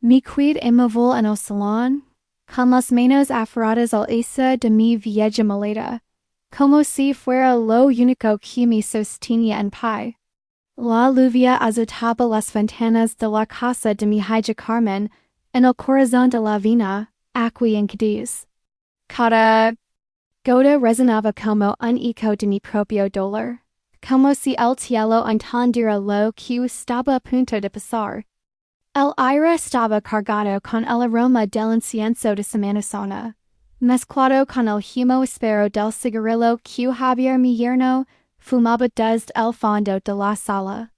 Mi quid immovil en el salón, con las manos aferradas al asa de mi vieja maleta, como si fuera lo único que me sostenía en pie. La lluvia azotaba las ventanas de la casa de mi hija Carmen en el corazón de la vina, aquí en Cádiz. Cada gota resonaba como un eco de mi propio dolor, como si el cielo entendiera lo que estaba a punto de pasar. El aire estaba cargado con el aroma del incienso de Semana Santa, mezclado con el humo áspero del cigarrillo que Javier mi yerno fumaba desde el fondo de la sala.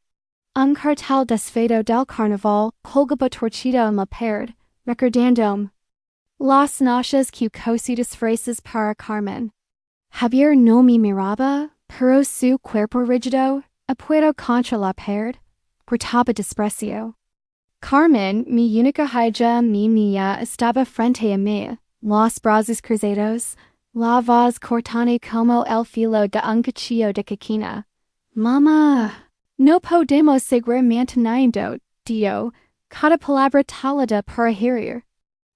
Un cartel desfeito del carnaval colgaba torcido en la pared, recordando las noches que cosí disfraces para Carmen. Javier no me miraba, pero su cuerpo rígido, apoyado contra la pared, gritaba desprecio. Carmen, mi única hija, mi niña, estaba frente a mí, los brazos cruzados, la voz cortante como el filo de un cuchillo de coquina. Mamá, no podemos seguir manteniendo, Dio, cada palabra talada para herir.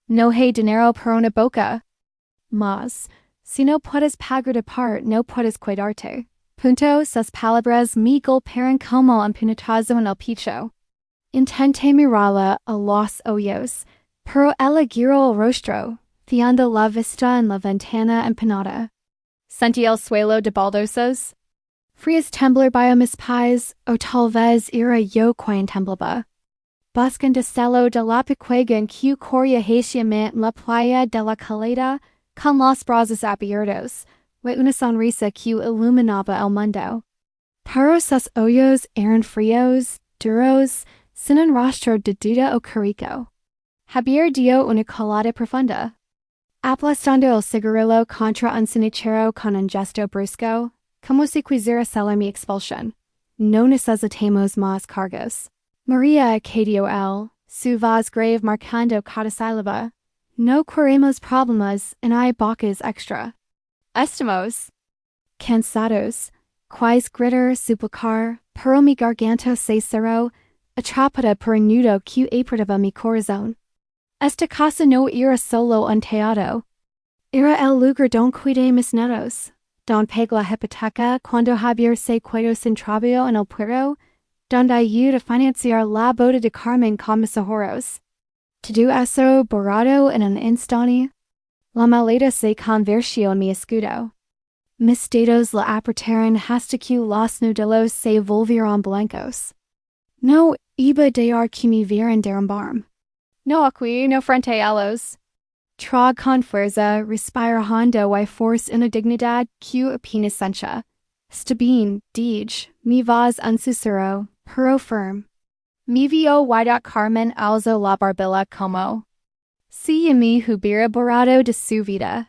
No hay dinero para una boca. Mas, si no puedes pagar de par, no puedes cuidarte. Punto, sus palabras me golpearon como un puñetazo en el pecho. Intenté mirarla a los ojos, pero ella giró el rostro, fiando la vista en la ventana empanada. Sentí el suelo de baldosas. Frías temblar bajo mis pies, o tal vez era yo quien temblaba. Buscando celo de la pequeña en que corría haciamente la playa de la Caleta, con los brazos abiertos, y una sonrisa que iluminaba el mundo. Pero sus ojos eran fríos, duros, sin un rastro de duda o carico. Javier dio una colada profunda. Aplastando el cigarrillo contra un cenicero con un gesto brusco, como si quisiera sellar mi expulsión. No necesitamos más cargos. María acadio su voz grave marcando cada sílaba. No queremos problemas en hay bocas extra. Estamos cansados, quais gritar, suplicar, pero mi garganta se cerró, atrapada por un nudo que apretaba mi corazón. Esta casa no era solo un teatro. Era el lugar donde cuidé mis netos, donde pagué la hipoteca cuando Javier se quedó sin trabajo en el puerto, donde ayudé a financiar la boda de Carmen con mis ahorros. Todo eso borrado en un instante. La maleta se convirtió en mi escudo. Mis dedos la apretaron hasta que los nudos se volvieron blancos. No iba a dejar que me vieran derrumbarme. No aquí, no frente a ellos. Trag con fuerza, respira hondo y force una dignidad que apenas sencha. Está bien, dije, mi voz un susurro, pero firme. Me vio wida Carmen alzó la barbilla como si me hubiera borrado de su vida.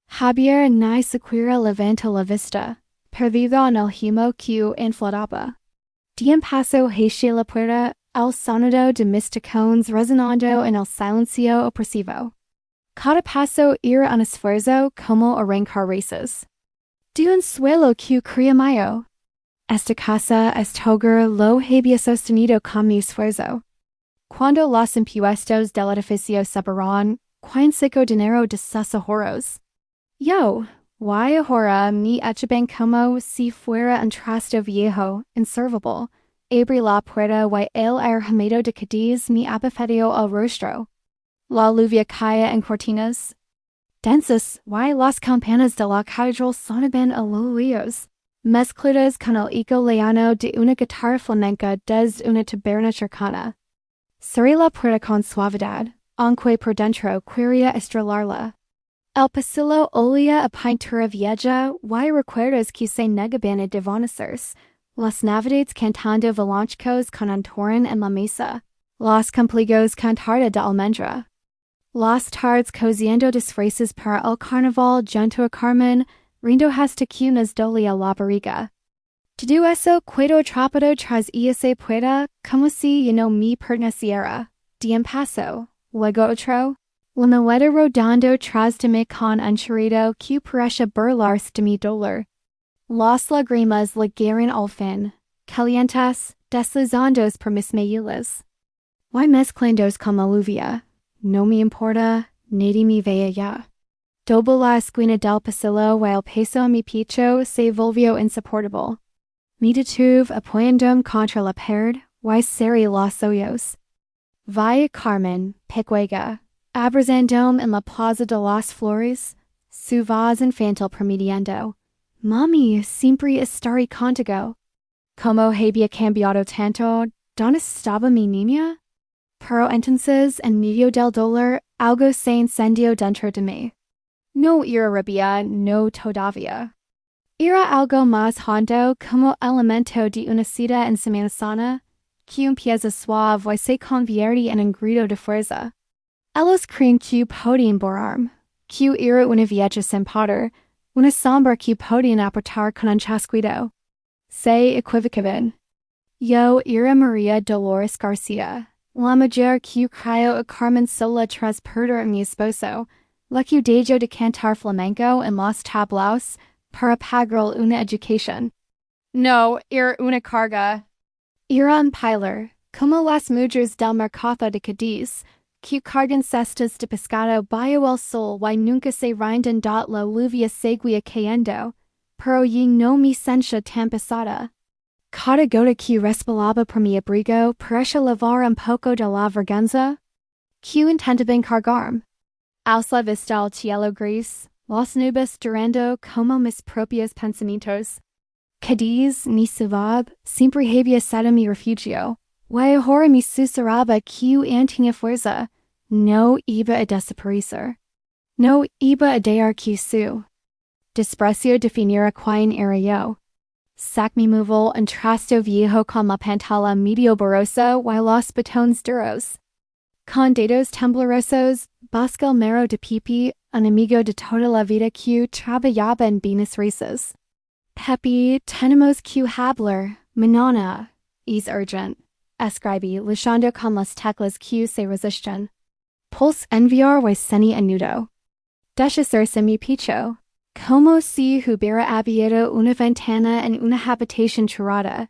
Javier ni siquiera levantó la vista, perdido en el humo que inflotaba. De un paso hacia la puerta, el sonido de mis tacones resonando en el silencio opresivo. Cada paso era un esfuerzo como arrancar raíces. De un suelo que cría mayo. Esta casa es hogar lo había sostenido con mi esfuerzo. Cuando los impuestos del edificio subieron, ¿quién sacó dinero de sus ahorros? Yo, why ahora me echaban como si fuera un trasto viejo, inservible. Abrí la puerta y el aire húmedo de Cádiz me abafeteó el rostro. La lluvia caía en cortinas. Densas, why las campanas de la catedral sonaban a lo lejos, mezcladas con el eco lejano de una guitarra flamenca desde una taberna cercana. Cerré la puerta con suavidad, aunque por dentro quería estrelarla. El pasillo olía a pintura vieja y recuerdos que se negaban a desvanecerse. Las navidades cantando villancicos con un torrón en la mesa. Los cumpleaños con tarta de almendra. Las tardes cosiendo disfraces para el carnaval junto a Carmen, rindo hasta que nos dolía la barriga. Todo eso quedó atrapado tras esa puerta como si yo no me perteneciera. De un paso, luego otro. La maleta rodando tras de mí con un chorrido que parecía burlarse de mi dolor. Las lágrimas llegaron al fin, calientes, deslizandos por mis mejillas. Y mezclandos con la lluvia, no me importa, nadie me vea ya. Dobo la esquina del pasillo y el peso en mi pecho se volvió insoportable. Me detuve apoyándome contra la pared, y cerré los ojos. Vi Carmen, pequeña, abrazándome en la plaza de las flores, su voz infantil promediando. Mami, siempre estaré contigo. Como había cambiado tanto, ¿dónde estaba mi niña? Pero entonces, en medio del dolor, algo se encendió dentro de mí. No era rabia, no todavía. Era algo más hondo como elemento de una cita en Semana Sana, que empieza suave y se convierte en un grito de fuerza. Ellos creen que podían borrarme, que era una vieja sin poder, una sombra que podían apretar con un chasquido. Se equivocaban. Yo era María Dolores García, la mujer que crió a Carmen sola tras perder a mi esposo, la que dejó de cantar flamenco en los tablaos para pagar una educación. No, era una carga. Era un pilar, como las mujeres del mercado de Cádiz, que cargan cestas de pescado bajo el sol y nunca se rinden dot la lluvia seguía cayendo, pero y no me sentía tan pesada. Cada gota que resbalaba por mi abrigo parecía lavar un poco de la vergüenza que intentaba encargarme. Aus la vista al cielo gris, las nubes durando como mis propios pensamientos. Cádiz, mi ciudad, siempre había sido mi refugio, y ahora me susurraba que tenía fuerza, no iba a desaparecer. No iba a dejar que su desprecio definiera quién era yo. Sac me movió un trasto viejo con la pantalla medio borrosa y los botones duros. Con dedos temblorosos, busca el mero de pipi, un amigo de toda la vida que trabajaba en bienes raíces. Pepe, tenemos que hablar, mañana. Es urgent. Escribí, luchando con las teclas que se resisten. Pulse enviar y seni anudo. Deshacerse mi pecho. Como si hubiera abierto una ventana en una habitación cerrada.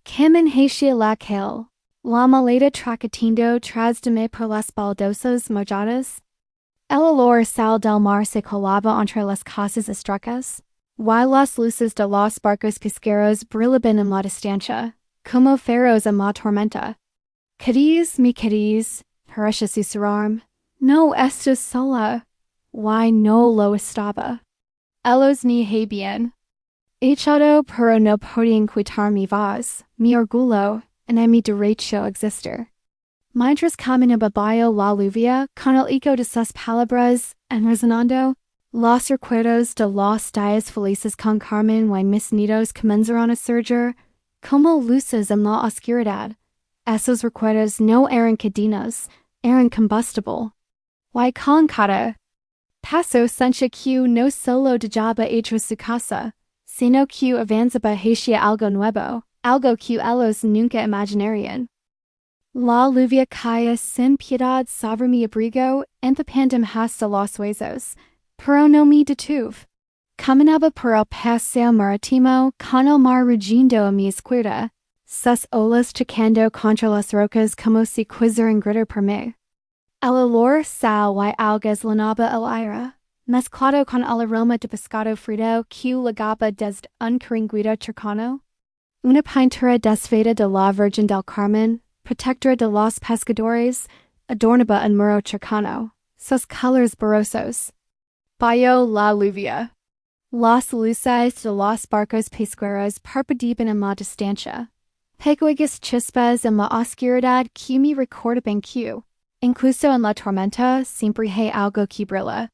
Carmen hacia la calle. La maleta tracatiendo tras de mí por las baldosas mojadas. El olor sal del mar se colaba entre las casas estrechas. Y las luces de los barcos pesqueros brillaban en la distancia, como faros en la tormenta. Cádiz, mi Cádiz, parecía susurrarme, no estás sola. Y no lo estaba. Ellos me habían echado, pero no podían quitar mi voz, mi orgullo, en mi derecho a existir. Mientras caminaba bajo la lluvia, con el eco de sus palabras resonando, los recuerdos de los días felices con Carmen y mis nidos comenzaron a surgir como luces en la oscuridad. Esos recuerdos no eran cadenas, eran combustible. Y con cada paso sentía que no solo dejaba hecho su casa, sino que avanzaba hacia algo nuevo, algo que ellos nunca imaginarían. La lluvia caía sin piedad sobre mi abrigo, empapándome hasta los huesos, pero no me detuve. Caminaba por el paseo marítimo con el mar rugiendo a mi izquierda, sus olas chocando contra las rocas como si quisieran gritar por mí. El olor sal y algas llenaba el aire, mezclado con el aroma de pescado frito que llegaba desde un chiringuito cercano. Una pintura desfeita de la Virgen del Carmen, protectora de los pescadores, adornaba un muro cercano, sus colores borrosos. Bajo la lluvia. Las luces de los barcos pesqueros parpadeaban en la distancia. Pequeñas chispas en la oscuridad que me recordaban que, incluso en la tormenta, siempre hay algo que brilla.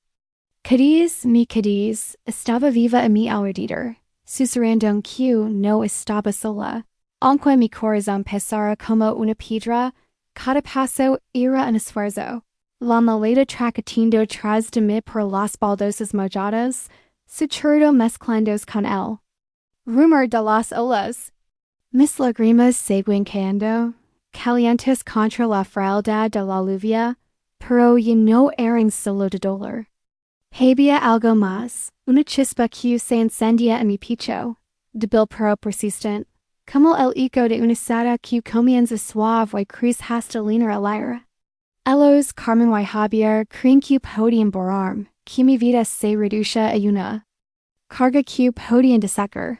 Cádiz, mi Cádiz, estaba viva a mi alrededor, susurrando que no estaba sola. Aunque mi corazón pesara como una piedra, cada paso era un esfuerzo. La maleta tracatiendo tras de mí por las baldosas mojadas, su chorro mezclándose con él. Rumor de las olas. Mis lágrimas seguían cayendo, calientes contra la frialdad de la lluvia, pero ya no eran solo de dolor. Había algo más, una chispa que se encendía en mi pecho, débil pero persistent, Como el eco de una sada que comienza suave y cruz hasta linear alir. Elos Carmen y Javier creen que podían borrarme, que mi vida se reduce a una carga que podían desacar.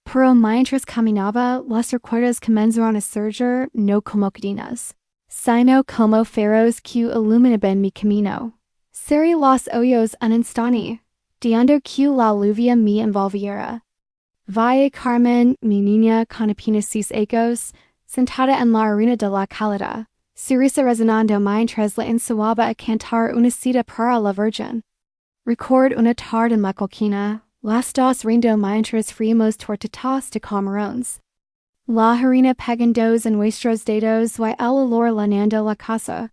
Pero mientras caminaba, los recuerdos comenzaron a surgir no como cadenas, sino como faros que iluminaban mi camino. Cerré los ojos un instante, deando que la lluvia me envolviera. Vi Carmen, mi niña con apenas sus ecos, sentada en la arena de la calada, su risa resonando mientras la ensuaba a cantar una cita para la Virgen. Record una tarde en la colquina, las dos rindo mientras fríamos tortitas de camarones. La harina pegando en nuestros dedos y el olor llenando la casa.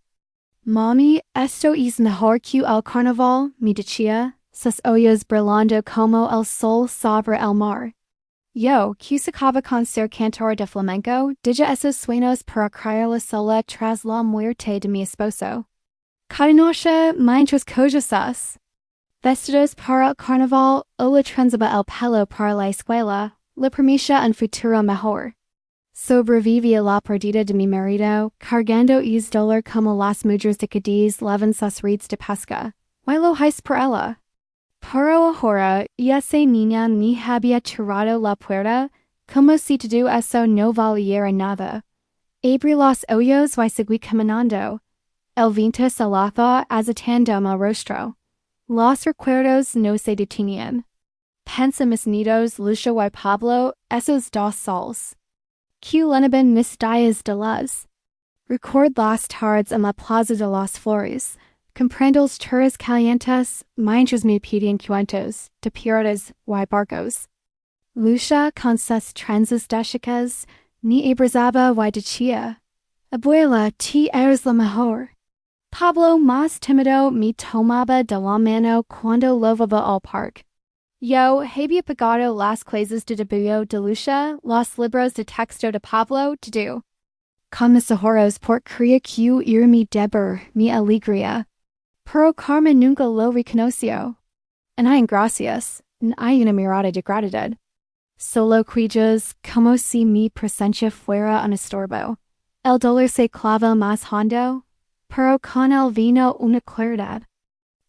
Mami, esto es mejor que el carnaval, me decía, sus ojos brillando como el sol sobre el mar. Yo, que sacaba con ser cantor de flamenco, dije esos sueños para crearla sola tras la muerte de mi esposo. Cada noche, mientras cosas, vestidos para el carnaval, o le trenzaba el pelo para la escuela, le permitía un futuro mejor. Sobrevivía la pérdida de mi marido, cargando es dolor como las mujeres de Cádiz llevan sus ritos de pesca. ¿Y lo hais por ella? Pero ahora, esa niña me había cerrado la puerta, como si todo eso no valiera nada. Abrí los ojos y seguí caminando. El viento salado azotando mi rostro. Los recuerdos no se detenían. Pensé mis nidos Lucha y Pablo, esos dos sols. Que llenaban mis días de luz. Record las tardes en la plaza de las flores. Comprando los turres calientes, mientras me pedían cuentos de piratas y barcos. Lucha con sus trenzas deshechas, ni abrazaba y decía, abuela, tú eres la mejor. Pablo, más tímido, me tomaba de la mano cuando lo llevaba al parque. Yo había pagado las clases de dibujo de Lucha, los libros de texto de Pablo, todo. Con mis ahorros por creer que era mi deber, mi alegría. Pero Carmen nunca lo reconoció. En hay gracias, en hay una mirada de gratitud. Solo cuellos, como si mi presencia fuera un estorbo. El dolor se clava más hondo, pero con el vino una claridad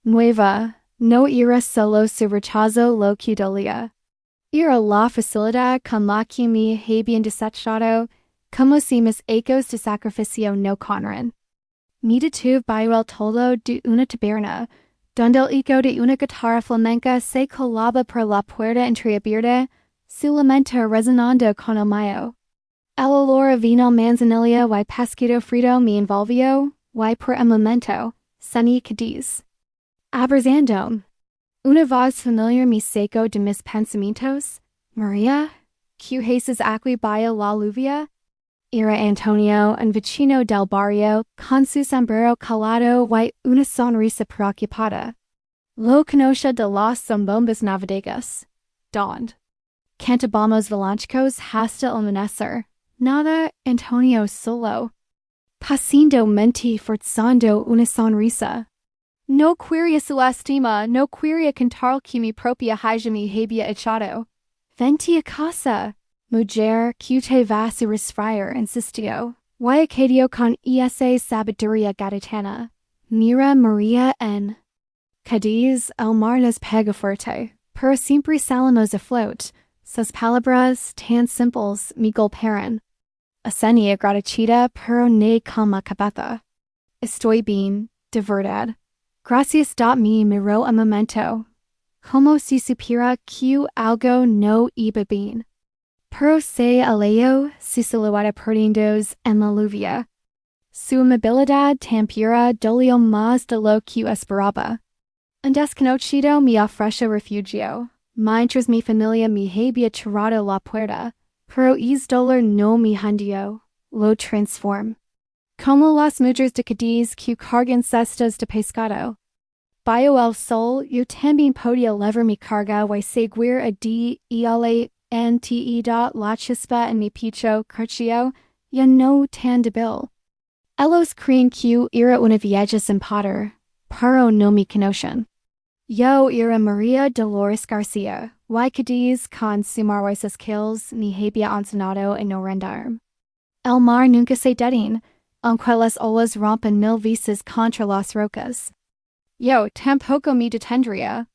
nueva. No era solo su rechazo lo que dolía. Era la facilidad con la que me habían desechado, como si mis ecos de sacrificio no contaran. Me detuve bajo el toldo de una taberna, donde el eco de una guitarra flamenca se colaba por la puerta entreabierta, su lamento resonando con el mío. El olor a vino manzanilla y pescado frito me envolvió, y por un momento, sentí Cádiz. Abrazando. Una voz familiar me sacó de mis pensamientos. María, ¿qué haces aquí bajo la lluvia? Era Antonio, un vecino del barrio, con su sombrero calado y una sonrisa preocupada. Lo conocía de las zambombas navideñas. ¿Dónde? Cantábamos villancicos hasta el amanecer. Nada, Antonio solo. Pasando mente forzando una sonrisa. No quería su estima, no quería cantar que mi propia hija me había echado. Vente a casa. Mujer, que te vas a resfriar, insistió. Y acadio con esa sabiduría gaditana. Mira María en Cádiz, el mar nos pega fuerte, pero siempre salimos a flote. Sus palabras, tan simples, me golpearon. Asení agradecida, pero no con la cabeza. Estoy bien, de verdad. Gracias. Me miró un momento. Como si supiera que algo no iba bien. Pero se alejó, su silueta perdiéndose en la lluvia. Su amabilidad tan pura dolió más de lo que esperaba. Un desconocido me ofreció refugio, mientras mi familia me había cerrado la puerta, pero es dolor no me hundió, lo transforma. Como las mujeres de Cádiz que cargan cestas de pescado. Bajo el sol, yo también podía levar mi carga y seguir a la chispa en mi pecho creció ya no tan débil. Ellos creen que era una vieja sin poder, pero no me conocen. Yo era María Dolores García, Y Cádiz con sumar huesos kills, ni había ensenado en no rendarme. El mar nunca se detiene, aunque las olas rompen mil veces contra las rocas. Yo tampoco me detendría.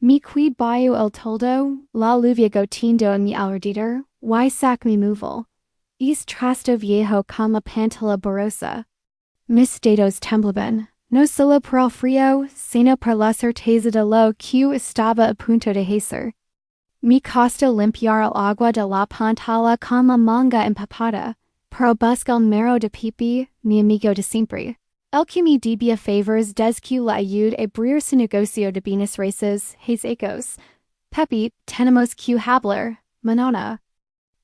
Mi quid bayo el toldo, la lluvia gotiendo en mi alrededor, y sac mi movel. Es trasto viejo con la pantalla borrosa. Mis dedos temblaban, no solo por el frío, sino por la certeza de lo que estaba a punto de hacer. Me costó limpiar el agua de la pantalla con la manga empapada, pero busca el mero de pipi, mi amigo de siempre. El que me debía favors des que la ayude a abrir su negocio de bienes raíces, his ecos. Pepi, tenemos que hablar, manana.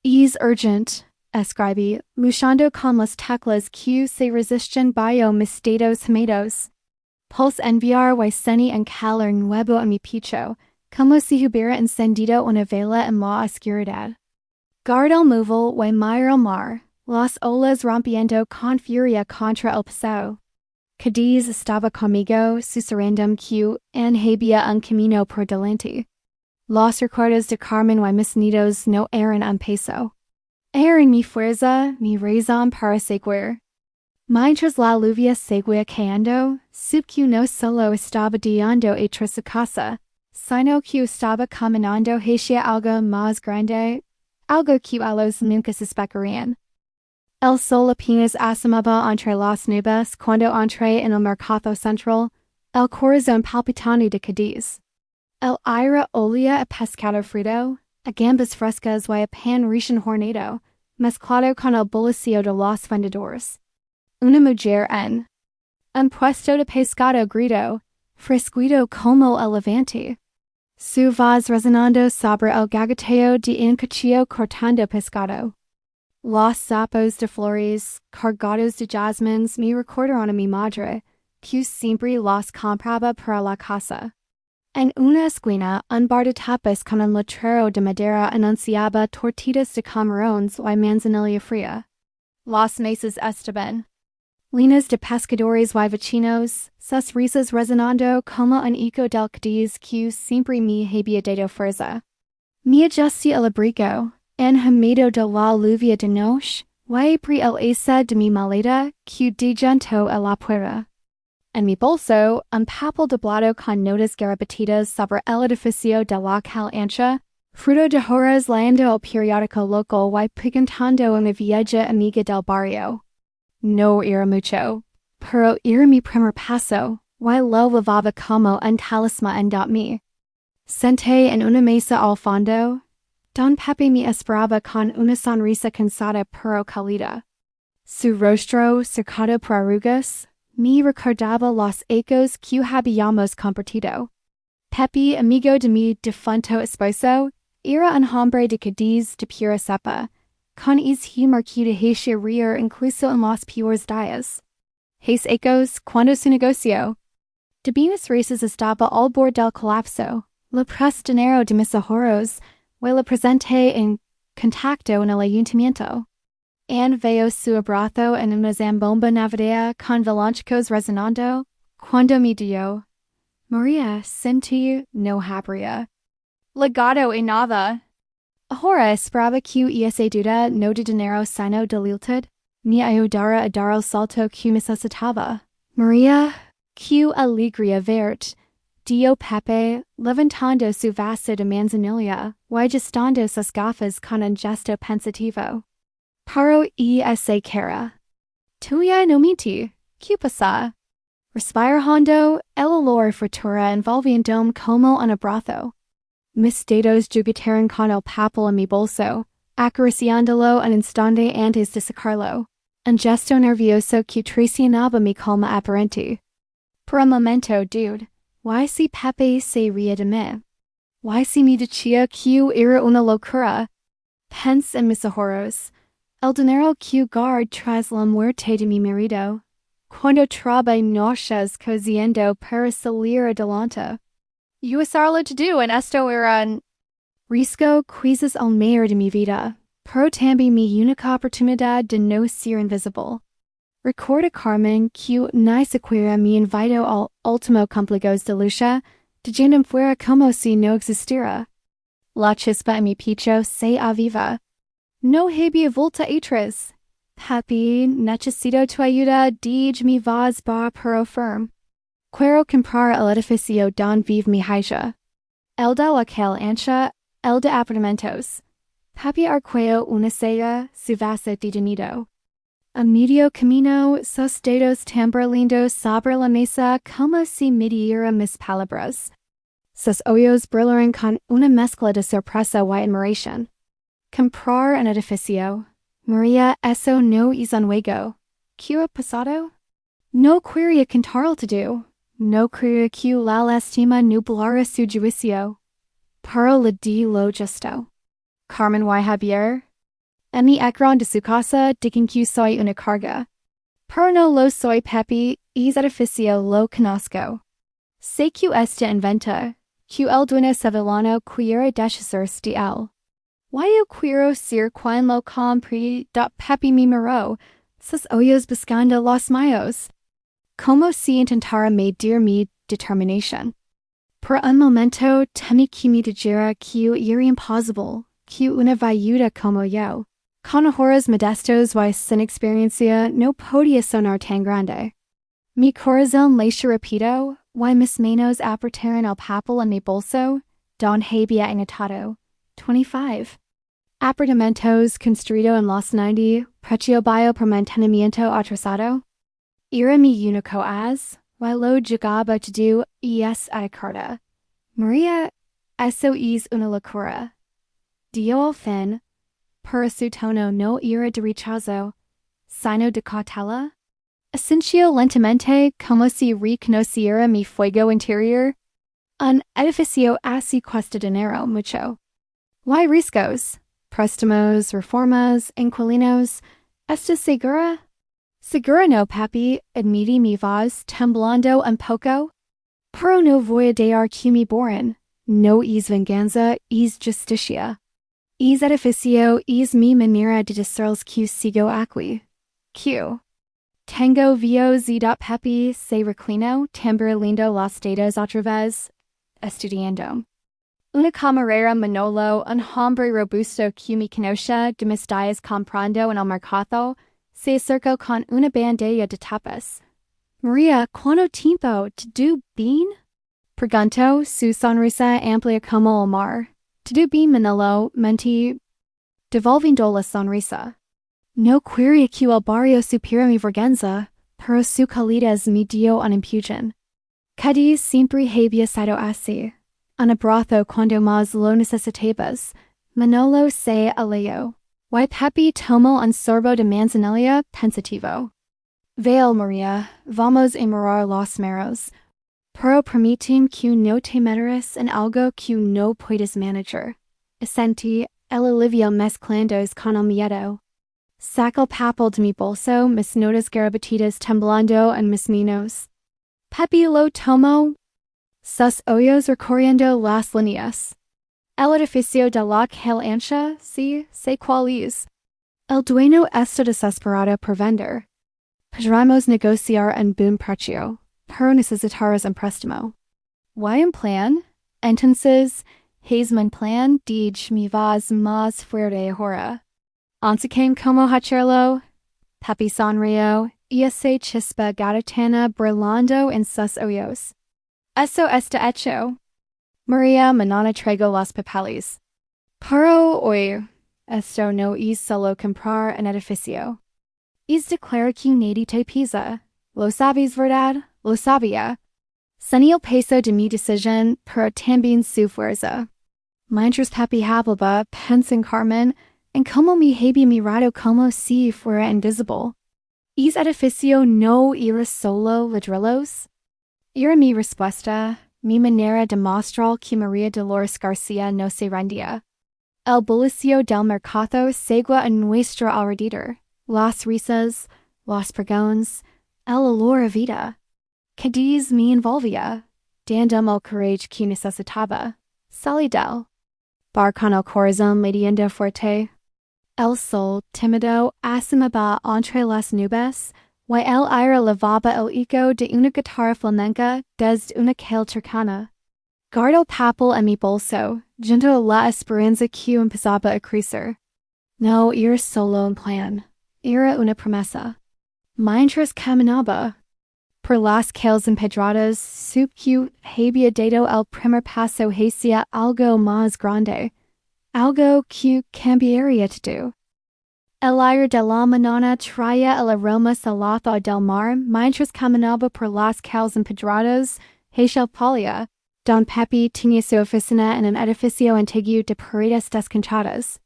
Es urgent, escribí, luchando con las teclas que se resisten bajo mis dedos húmedos. Pulse enviar y ceni en calor nuevo a mi pecho, como si hubiera encendido una vela en la oscuridad. Guarda el móvil y mira el mar, las olas rompiendo con furia contra el paseo. Cádiz estaba conmigo, susurrando que en había un camino por delante. Los recuerdos de Carmen y mis nidos no eran un peso. Eran mi fuerza, mi razón para seguir. Mientras la lluvia seguía cayendo, supe que no solo estaba guiando a su casa, sino que estaba caminando hacia algo más grande, algo que a los nunca suspectarían. El sol apenas asomaba entre las nubes cuando entré en el mercado central, el corazón palpitante de Cádiz. El aire olía a pescado frito, a gambas frescas y a pan recién horneado, mezclado con el bullicio de los vendedores. Una mujer en un puesto de pescado grito, fresquito como el levante. Su voz resonando sobre el gagateo de un cuchillo cortando pescado. Los sapos de flores, cargados de jasmines me recordaron a mi madre, que siempre los compraba para la casa. En una esquina, un bar de tapas con un letrero de madera anunciaba tortitas de camarones y manzanilla fría. Las mesas estaban líneas de pescadores y vecinos, sus risas resonando como un eco del Cádiz que siempre me había dado fuerza. Me ajusté el abrigo, en medio de la lluvia de noche, y abrí el asa de mi maleta que digentó a la puerta. En mi bolso, un papel doblado con notas garabatidas sobre el edificio de la cal ancha, fruto de horas leyendo el periódico local y preguntando a mi vieja amiga del barrio. No era mucho, pero era mi primer paso, y lo llevaba como un talismán en mí. Senté en una mesa al fondo. Don Pepe me esperaba con una sonrisa cansada pero cálida. Su rostro, cercado por arrugas, me recordaba los ecos que habíamos compartido. Pepe, amigo de mi difunto esposo, era un hombre de Cádiz de pura cepa, con ese humor que deja reír incluso en los peores días. His ecos, cuando su negocio de bienes raíces estaba al borde del colapso, le presté dinero de mis ahorros, y le presenté en contacto en el ayuntamiento. And veo su abrazo en una zambomba navideña con villancicos resonando, cuando me dio. María, sentí no habría legado y nada. Ahora esperaba que esa duda no de dinero sino de lealtad, me ayudara a dar el salto que necesitaba. María, qué alegría verte. Dio Pepe, levantando su vaso de manzanilla, y gestando sus gafas con un gesto pensativo. Paro esa cara. Tuya no minti, ¿qué pasa? Respira hondo, el olor fritura envolviéndome como un abrazo. Mis dedos juguetearon con el papel en mi bolso, acariciándolo un instante antes de sacarlo. Un gesto nervioso que traicionaba mi calma aparente. Por un momento, dude. Why si Pepe se ría de mí? Why si me decía que era una locura? Pense en mis ahorros. El dinero que guard tras la muerte de mi marido. Cuando trabe noches cosiendo para salir adelante. Yo usarlo to do en esto era un risco quizás el mayor de mi vida, pero también mi única oportunidad de no ser invisible. Recuerda Carmen que ni siquiera me invitó al último cumpleaños de lucha, dejando fuera como si no existiera. La chispa en mi picho se aviva. No había volta atrás. Papi, necesito tu ayuda, dij mi vas ba pero firm. Quiero comprar el edificio don vive mi hija. El de la calle ancha, el de apartamentos. Papi arqueo una sella, su vasa de nido. A medio camino, sus dedos tamborlindos sobre la mesa como si midiera mis palabras. Sus ojos brillaron con una mezcla de sorpresa y admiración. Comprar un edificio. María, eso no es un juego. ¿Qué ha pasado? No quería contarlo todo. No quería que la lastima nublara su juicio. Pero le di lo justo. Carmen y Javier. En mi ecran de su casa dicen que soy una carga. Pero no lo soy Pepi, es edificio lo conozco. Sé que este enfrenta, que el dueño sevillano quiere deshacerse de él. Yo quiero ser quien lo compre da Pepi mi miró, sus ojos buscando los míos. Como si intentara medir mi determinación. Por un momento temí que me dijera que era imposible, que una viuda como yo, con ojos modestos y sin experiencia, no podía sonar tan grande. Mi corazón late rápido, y mis manos apretaron el papel en mi bolso, don había anotado. 25. Apartamentos construido en los 90, precio bajo por mantenimiento atrasado. Era mi único as, y lo llegaba todo es adecuada. María, eso es una locura. Dio al fin, pero su tono no era de rechazo, sino de cautela. Asintió lentamente como si reconociera mi fuego interior. Un edificio así cuesta dinero mucho. ¿Why riscos? Préstamos, reformas, inquilinos. ¿Estás segura? Segura no, papi, admití mi voz temblando un poco. Pero no voy a dejar que me boren. No es venganza, es justicia. Es edificio, es mi manera de decirles que sigo aquí. Q. Tengo vios y dot pepi, se reclino, tamborlindo los dedos otra vez, estudiando. Una camarera Manolo, un hombre robusto que me conoce de mis días comprando en el mercado, se acercó con una bandeja de tapas. María, ¿cuánto tiempo? ¿Todo bien? Preguntó, su sonrisa amplia como el mar. ¿Todo bien, Manolo? Mentí, devolviendo la sonrisa. No quería que el barrio supiera mi vergüenza, pero su calidez me dio un empujón. Cádiz siempre había sido así. Un abrazo cuando más lo necesitabas. Manolo se alejó. Y Pepi tomó un sorbo de manzanilla pensativo. Vale, María, vamos a mirar los meros. Pero permiten que no te metas en algo que no puedes manejar. Asentí, el alivio mezclándose con el miedo. Saco el papel de mi bolso, mis notas garabatidas temblando en mis manos. Pepi lo tomó. Sus ojos recorriendo las líneas. El edificio de la calle ancha, sí, sé cuál es. El dueño está desesperado por vender. Podremos negociar un buen precio, pero necesitarás un préstamo. ¿Hay un plan? Entonces, es mi plan, dij mi vas más fuerte ahora. Onsaquem como hacerlo. Pepi sonrió, y esa chispa gatatana brillando en sus ojos. Eso está hecho. María, mañana traigo los papeles. Pero hoy, esto no es solo comprar un edificio. Es declarar que nadie te pisa. Lo sabes, ¿verdad? Lo sabía. Sení el peso de mi decisión, pero también su fuerza. Mientras Pepi hablaba, pensé en Carmen, en cómo me había mirado como si fuera invisible. ¿Es edificio no era solo ladrillos? Era mi respuesta, mi manera de mostrar que María Dolores García no se rendía. El bullicio del mercado seguía a nuestro alrededor, las risas, los pregones, el olor a vida. Cádiz me envolvía, dándome el courage que necesitaba. Salí del bar con el corazón latiendo fuerte. El sol, tímido, asomaba entre las nubes, y el aire lavaba el eco de una guitarra flamenca desde una calle cercana. Guardo papel en mi bolso, junto a la esperanza que empezaba a crecer. No ir solo en plan. Era una promesa. Mientras caminaba por las calles empedradas, supe que había dado el primer paso hacia algo más grande. Algo que cambiaría todo. El aire de la mañana traía el aroma salado del mar mientras caminaba por las calles empedradas hacia el palio. Don Pepe tenía su oficina en un edificio antiguo de paredes descanchadas.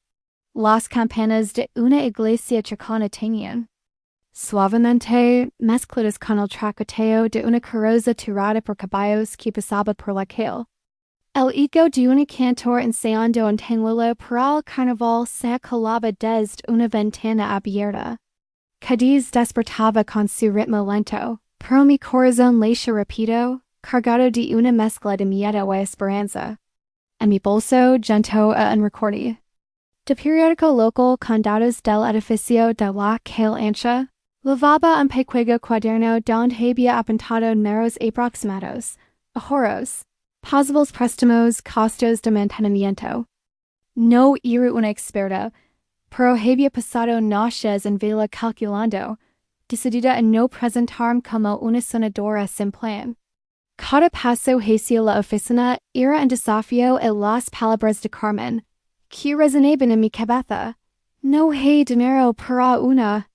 Las campanas de una iglesia cercana tenían, suavemente mezcladas con el tracoteo de una carroza tirada por caballos que pasaba por la calle. El eco de un cantor ensayando un tanguelo para el carnaval se colaba desde una ventana abierta. Cádiz despertaba con su ritmo lento, pero mi corazón latía rápido, cargado de una mezcla de miedo y esperanza. En mi bolso junto a un recorte de periódico local con datos del edificio de la calle ancha, lavaba un pequeño cuaderno donde había apuntado números aproximados, ahorros, posibles préstamos, costos de mantenimiento. No era una experta, pero había pasado noches en vela calculando, decidida a no presentarme como una sonadora sin plan. Cada paso hacia la oficina era un desafío y las palabras de Carmen, que resonaban en mi cabeza. No hay dinero para una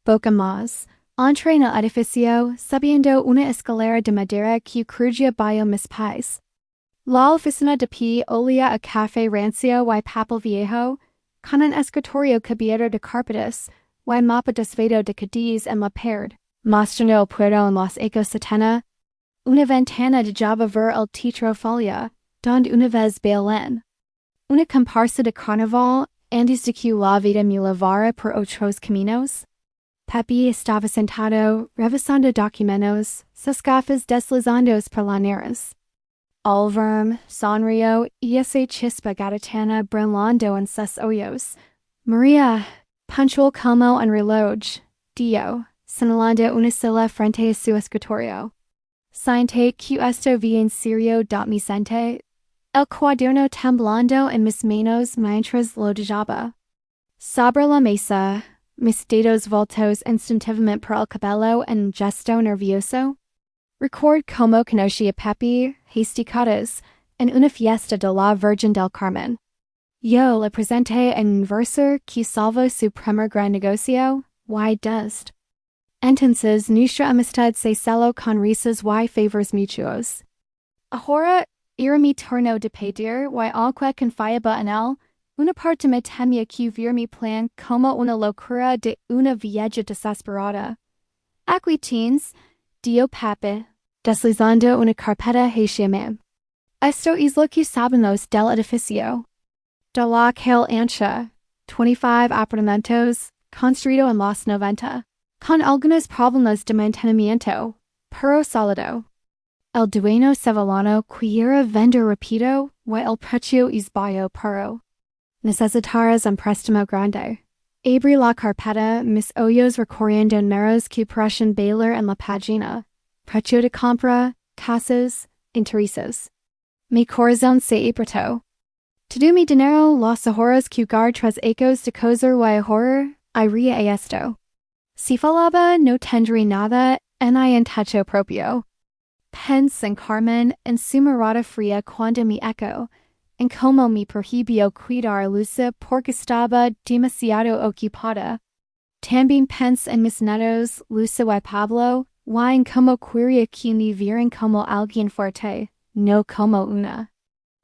boca más. Entré en el edificio, subiendo una escalera de madera que crujía bajo mis pies. La oficina de pie olía a café rancio y papel viejo, con un escritorio cubierto de carpetas, y mapa desvado de Cádiz en la pared, mostrando el puerto en los ecos setenta. Una ventana dejaba ver el teatro folia, donde una vez bailé. Una comparsa de carnaval, antes de que la vida me llevara por otros caminos. Pepe estaba sentado, revisando documentos, sus gafas deslizándose por las nariz. Al verme, sonrió y esa chispa gaditana brillando en sus ojos. María, puntual como un reloj, dio, señalando una silla frente a su escritorio. Siente que esto bien serio da mi sente, el cuaderno temblando en mis manos mientras lo dejaba. Sobre la mesa, mis dedos voltos instintivamente por el cabello en un gesto nervioso. Record como conocí a Pepe, Historias, en una fiesta de la Virgen del Carmen. Yo le presenté en un verso que salvó su primer gran negocio, y dust. Entonces nuestra amistad se celó con risas y favores mutuos. Ahora era mi turno de pedir y aunque confiaba en él, una parte me temía que viera mi plan como una locura de una vieja desesperada. Aquí tienes, dio Pepe, deslizando una carpeta hacia mí. Esto es lo que saben los del edificio. De la calle ancha, 25 apartamentos, construido en los 90, con algunos problemas de mantenimiento, pero sólido. El dueño sevillano quiere vender rápido y el precio es bajo, pero necesitarás un préstamo grande. Abrí la carpeta, mis ojos recorriendo números que parecen bailar en la página. Precio de compra, casas, intereses. Mi corazón se apretó. Todo mi dinero, los ahorros que guardo tras ecos de coser y ahorrar, iría a esto. Si falaba, no tendré nada en un techo propio. Pensé en Carmen en su mirada fría cuando me eco, en como me prohibió cuidar a Lucia porque estaba demasiado ocupada. También pensé en mis netos, Lucia y Pablo, y en como quería que me vieran como alguien fuerte, no como una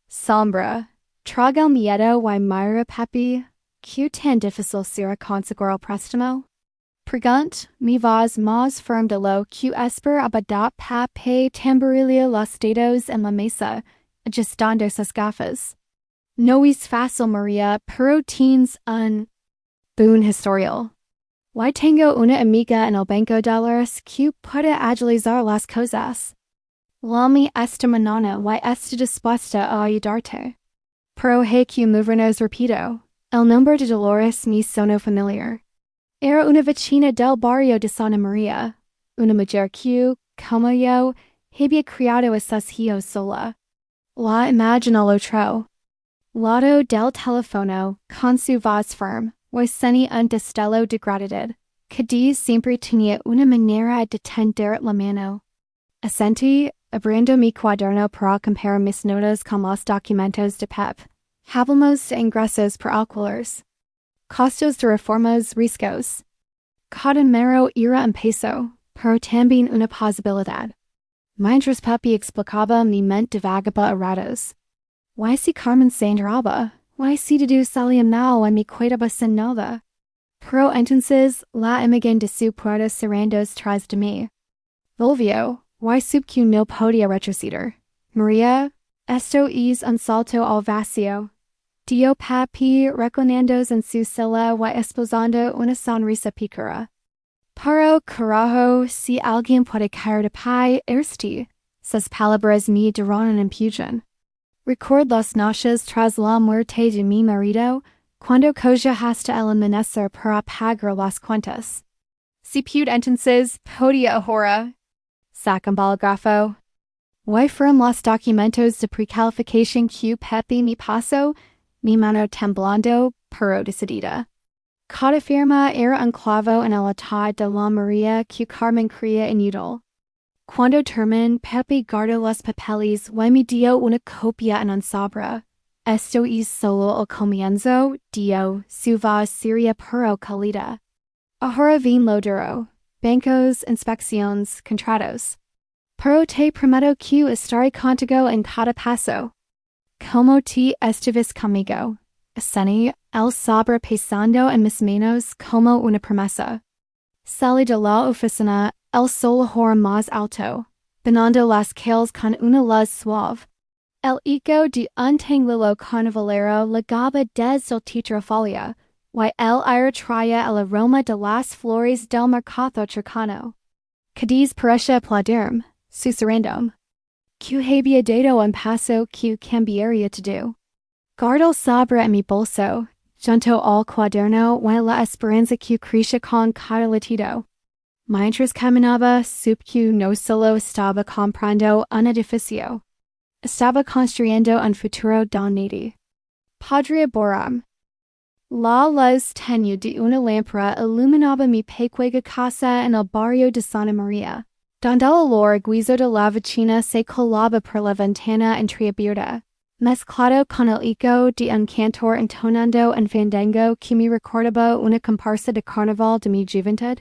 sombra. Traga el miedo y mira Pepe, que tan difícil será conseguir el préstamo. Pregunt, mi voz más firme de lo que espero abadat Pepe tamborileó los dedos en la mesa, ajustando sus gafas. No es fácil, María, pero tienes un buen historial. Y tengo una amiga en el banco de dólares que puede agilizar las cosas. Llámame esta mañana y estoy dispuesta a ayudarte. Pero hay que movernos rápido. El nombre de Dolores me sonó familiar. Era una vecina del barrio de Santa María, una mujer que, como yo, había criado a sus hijos sola. La immagina l'otro. Lato del telefono, con su voz firm, vueseni un destello degraded. Cadiz siempre tenía una manera de tender la mano. Asenti, abriendo mi cuaderno para comparar mis notas con los documentos de Pep. Hablamos de ingresos per alquilers. Costos de reformas riscos. Cada mero era un peso, pero también una posibilidad. Mientras Pepe explicaba mi mente divagaba a ratos. Why si Carmen se enteraba? Why si de salía mal en mi quedaba sin nada? Pero entonces la imagen de su puerta cerrandos tras de mí. Volvió, why sup que no podía retroceder. María, esto es un salto al vacío. Dio papi reclinandos en su silla y esposando una sonrisa pícara. Pero carajo, si alguien puede caer de pie, ersti. Sus palabras me dieron impugn. Record las noches tras la muerte de mi marido, cuando cogía hasta el amanecer para pagar las cuentas. Si pude entonces, podía ahora. Saca un bolígrafo. Y fueron los documentos de precalificación que Pepe me pasó, mi mano temblando, pero decidida. Cada firma era un clavo en el ataúd de la María que Carmen creía inútil. Cuando terminé, Pepe guardó los papeles y me dio una copia en un sobre. Esto es solo el comienzo, dio, su voz seria pero cálida. Ahora viene lo duro. Bancos, inspecciones, contratos. Pero te prometo que estaré contigo en cada paso. Como te estuvis conmigo. Aseni, el sobre pesando en mis manos como una promesa. Salí de la oficina, el sol ahora más alto, banando las calles con una luz suave. El eco de un tanglilo carnavalero llegaba desde el tetrafolia, y el aire traía el aroma de las flores del mercado cercano. Cádiz parecía aplaudirme, susurrandome. Que había dado un paso que cambiaría todo. Guardo el sobre en mi bolso, junto al cuaderno y la esperanza que crecía con cada latido. Mientras caminaba, supe que no solo estaba comprando un edificio. Estaba construyendo un futuro donde podría borrar. La luz tenue de una lámpara iluminaba mi pequeña casa en el barrio de Santa María, donde el olor guiso de la vecina se colaba por la ventana entreabierta, mezclado con el eco de un cantor entonando un fandango que me recordaba una comparsa de carnaval de mi juventud.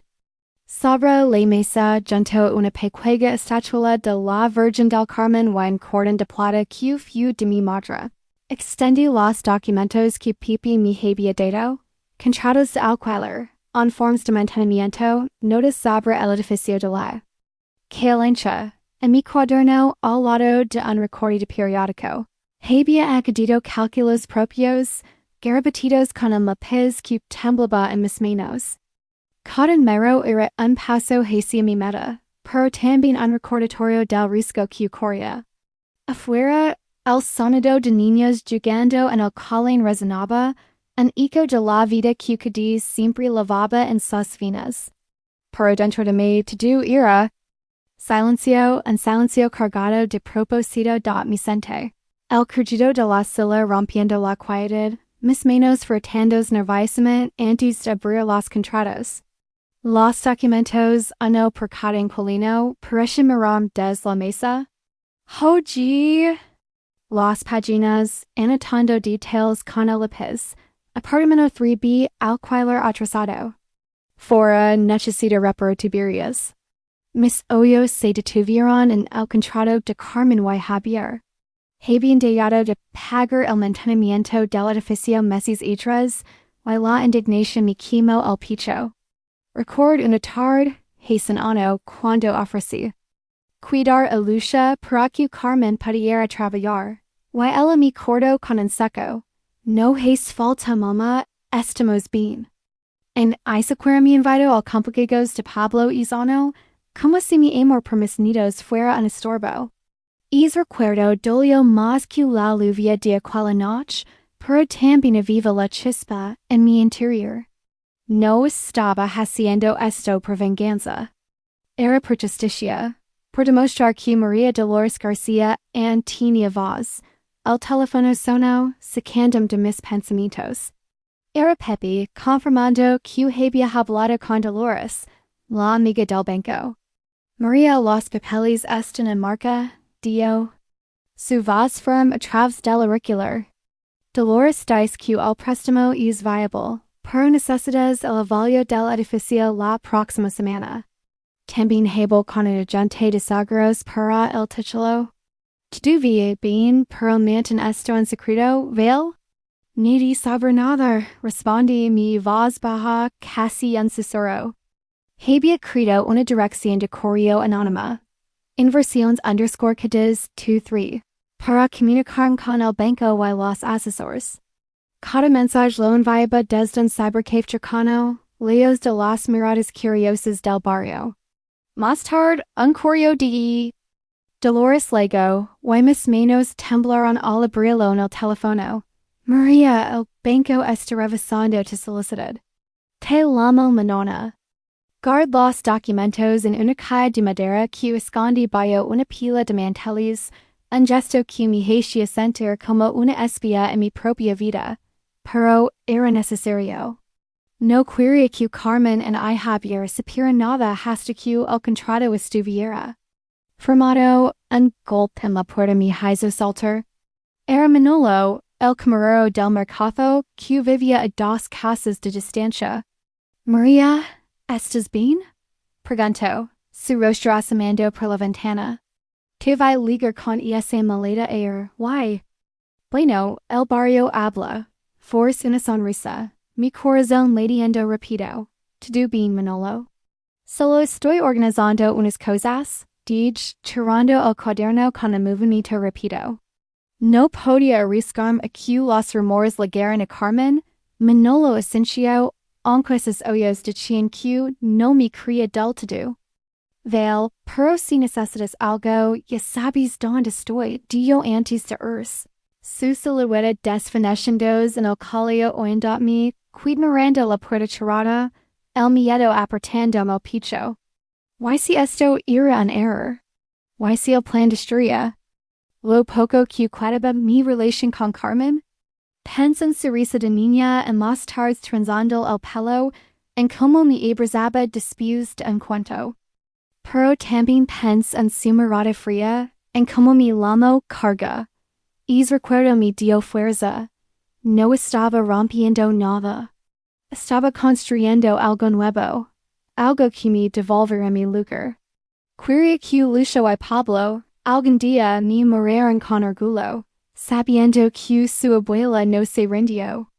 Sobre la mesa, junto a una pequeña estatuilla de la Virgen del Carmen y un cordón de plata que fue de mi madre. Extendí los documentos que Pepe me había dado, contratos de alquiler, informes de mantenimiento, notas sobre el edificio de la Calencha, en mi cuaderno al lado de un recorrido periódico. Había añadido cálculos propios, garabatidos con un lápiz que temblaba en mis manos. Cada número era un paso hacia mi meta, pero también un recordatorio del riesgo que corría. Afuera, el sonido de niños jugando en el colín resonaba, un eco de la vida que Cádiz siempre lavaba en sus venas. Pero dentro de mí todo era silencio, un silencio cargado de propósito de mi mente. El crujido de la silla rompiendo la quietud, mis manos frotando nerviosamente antes de abrir los contratos. Los documentos, uno por cada inquilino, parecían mirar desde la mesa. Oh, gee. Las páginas, anotando details con el lápiz. Apartamento 3B, alquiler atrasado. Fora, necesito repartiberias. Mis ojos se detuvieron en el contrato de Carmen y Javier. Habían dejado de pagar el mantenimiento del edificio meses atrás, y la indignación me quemó el pecho. Recuerdo una tarde, hace un año, cuando ofrecí cuidar a lucha para que Carmen pudiera trabajar, y ella me cortó con un seco. No hace falta, mamá, estamos bien. En Isaquera me invitó al cumpleaños de Pablo y Zano, como si mi amor por mis nidos fuera un estorbo. Es recuerdo dolió más que la lluvia de aquella noche, pero también aviva la chispa en mi interior. No estaba haciendo esto por venganza. Era por justicia, por demostrar que María Dolores García and tinha voz. El teléfono sonó, sacandum de mis pensamientos. Era Pepe, confirmando que había hablado con Dolores, la amiga del banco. María los papeles están en marca, dio. Su voz firm a través del auricular. Dolores dice que el préstamo es viable, pero necesitas el avalio del edificio la próxima semana. También hablo con el agente de seguros para el título. Todo bien, pero manten esto en secreto, ¿vel? Nadie sabe nada, responde mi voz baja, casi en susurro. Había creado una dirección de correo anónima. Inversiones _Cádiz 23. Para comunicar con el banco y los asesores. Cada mensaje lo enviaba desde un cybercafe cercano, lejos de las miradas curiosas del barrio. Más tarde, un correo de Dolores Lego, y mis manos temblaron al abrirlo en el teléfono. María, el banco está revisando tu solicitud. Te llamo Manona. Guard los documentos en una caja de madera que esconde bajo una pila de manteles, un gesto que me hacía sentir como una espía en mi propia vida, pero era necesario. No quería que Carmen y hija supieran nada hasta que el contrato estuviera firmado. Un golpe en la puerta me hizo saltar. Era Manolo, el camarero del mercado, que vivía a 2 casas de distancia. María, ¿estás bien? Preguntó, su rostro asomando por la ventana. Te va a ligar con esa maleta air, why? Bueno, el barrio habla. Force una sonrisa. Mi corazón latiendo rápido. Todo bien, Manolo. Solo estoy organizando unas cosas, dije, tirando el cuaderno con un movimiento rápido. No podía arriesgarme a que los rumores llegaran a Carmen. Manolo asintió, aunque sus ojos decían que no me creía del todo. Vel, pero si necesitas algo, ya sabes dónde estoy, dio antes de irse. Su silueta desvaneciéndose en el calle oyéndome, mirando la puerta cerrada, el miedo apretándome el pecho. ¿Why si esto era un error? ¿Why si el plan destruía lo poco que quedaba mi relación con Carmen? Pensé en su risa de niña en las tardes trenzando el pelo, en cómo me abrazaba después de un cuento. Pero también pensé en su mirada fría, en cómo mi lomo carga. Ese recuerdo me dio fuerza. No estaba rompiendo nada. Estaba construyendo algo nuevo. Algo que me devolvería mi lugar. Quería que Lucha y Pablo, algún día me miraran con orgullo, sabiendo que su abuela no se rindió.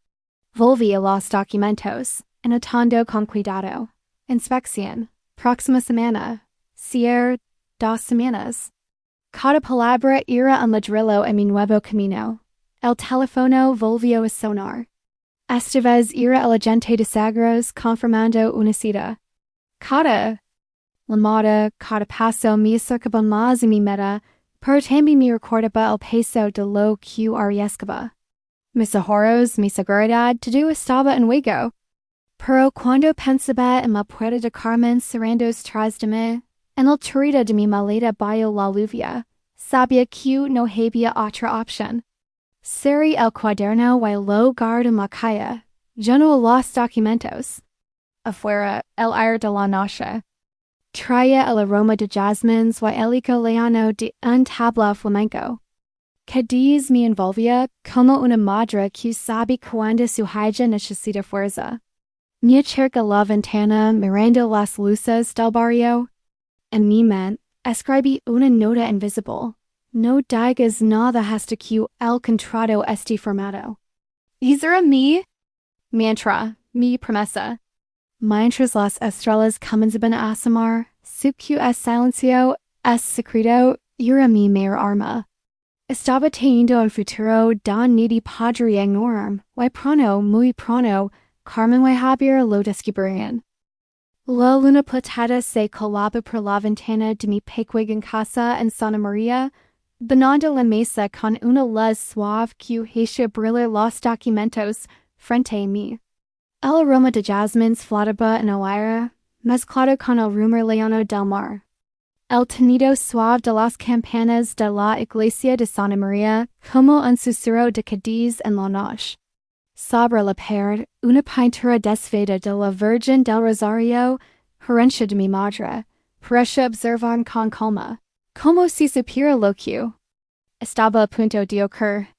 Volví a los documentos, anotando con cuidado. Inspección. Próxima semana. Cierre 2 semanas. Cada palabra era un ladrillo en mi nuevo camino. El teléfono volvió a sonar. Esta vez era el agente de seguros confirmando una cita. Cada llamada, cada paso me acercaba más a mi meta, pero también me recordaba el peso de lo que arriesgaba. Mis ahorros, mi seguridad, todo estaba en juego. Pero cuando pensaba en la puerta de Carmen cerrando tras de mí, en el turrito de mi maleta bajo la lluvia, sabía que no había otra opción. Cerré el cuaderno y lo guardé en la calle, lleno de los documentos. Afuera, el aire de la noche. Traía el aroma de jazmines y el eco lejano de un tabla flamenco. Cádiz me envolvía como una madre que sabe cuando su hija necesita fuerza. Me acerqué a la ventana mirando las luces del barrio. En mi mente, escribí una nota invisible. No digas nada hasta que el contrato esté firmado. ¿Es era mi promesa. Mientras las estrellas comenzaban a asomar, su que es silencio, es secreto, era mi mayor arma. Estaba teniendo un futuro don nadie podría ignorar, y pronto, muy pronto, Carmen y Javier lo descubrirían. La luna plateada se colaba por la ventana de mi pequeña casa en Santa María, bañando la mesa con una luz suave que hacía brillar los documentos frente a mí. El aroma de jazmines flotaba en el aire, mezclado con el rumor lejano del mar. El tenido suave de las campanas de la iglesia de Santa María, como un susurro de Cádiz en la noche. Sobre la pared, una pintura desveda de la Virgen del Rosario, herencia de mi madre, parece observar con calma, como si supiera lo que estaba a punto de ocurrir.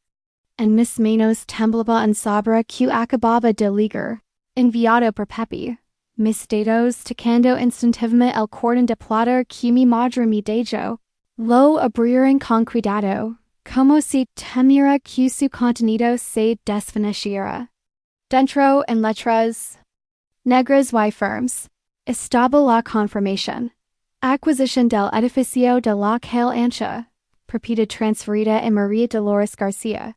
En mis manos temblaba un sobre que acababa de ligar, enviado por Pepe. Mis dedos tocando instintivamente el cordón de plata que mi madre me dejó, lo abrieron con cuidado, como si temiera que su contenido se desvaneciera. Dentro, en letras negras y firmes, estaba la confirmación. Acquisición del edificio de la calle ancha, propiedad transferida en María Dolores García.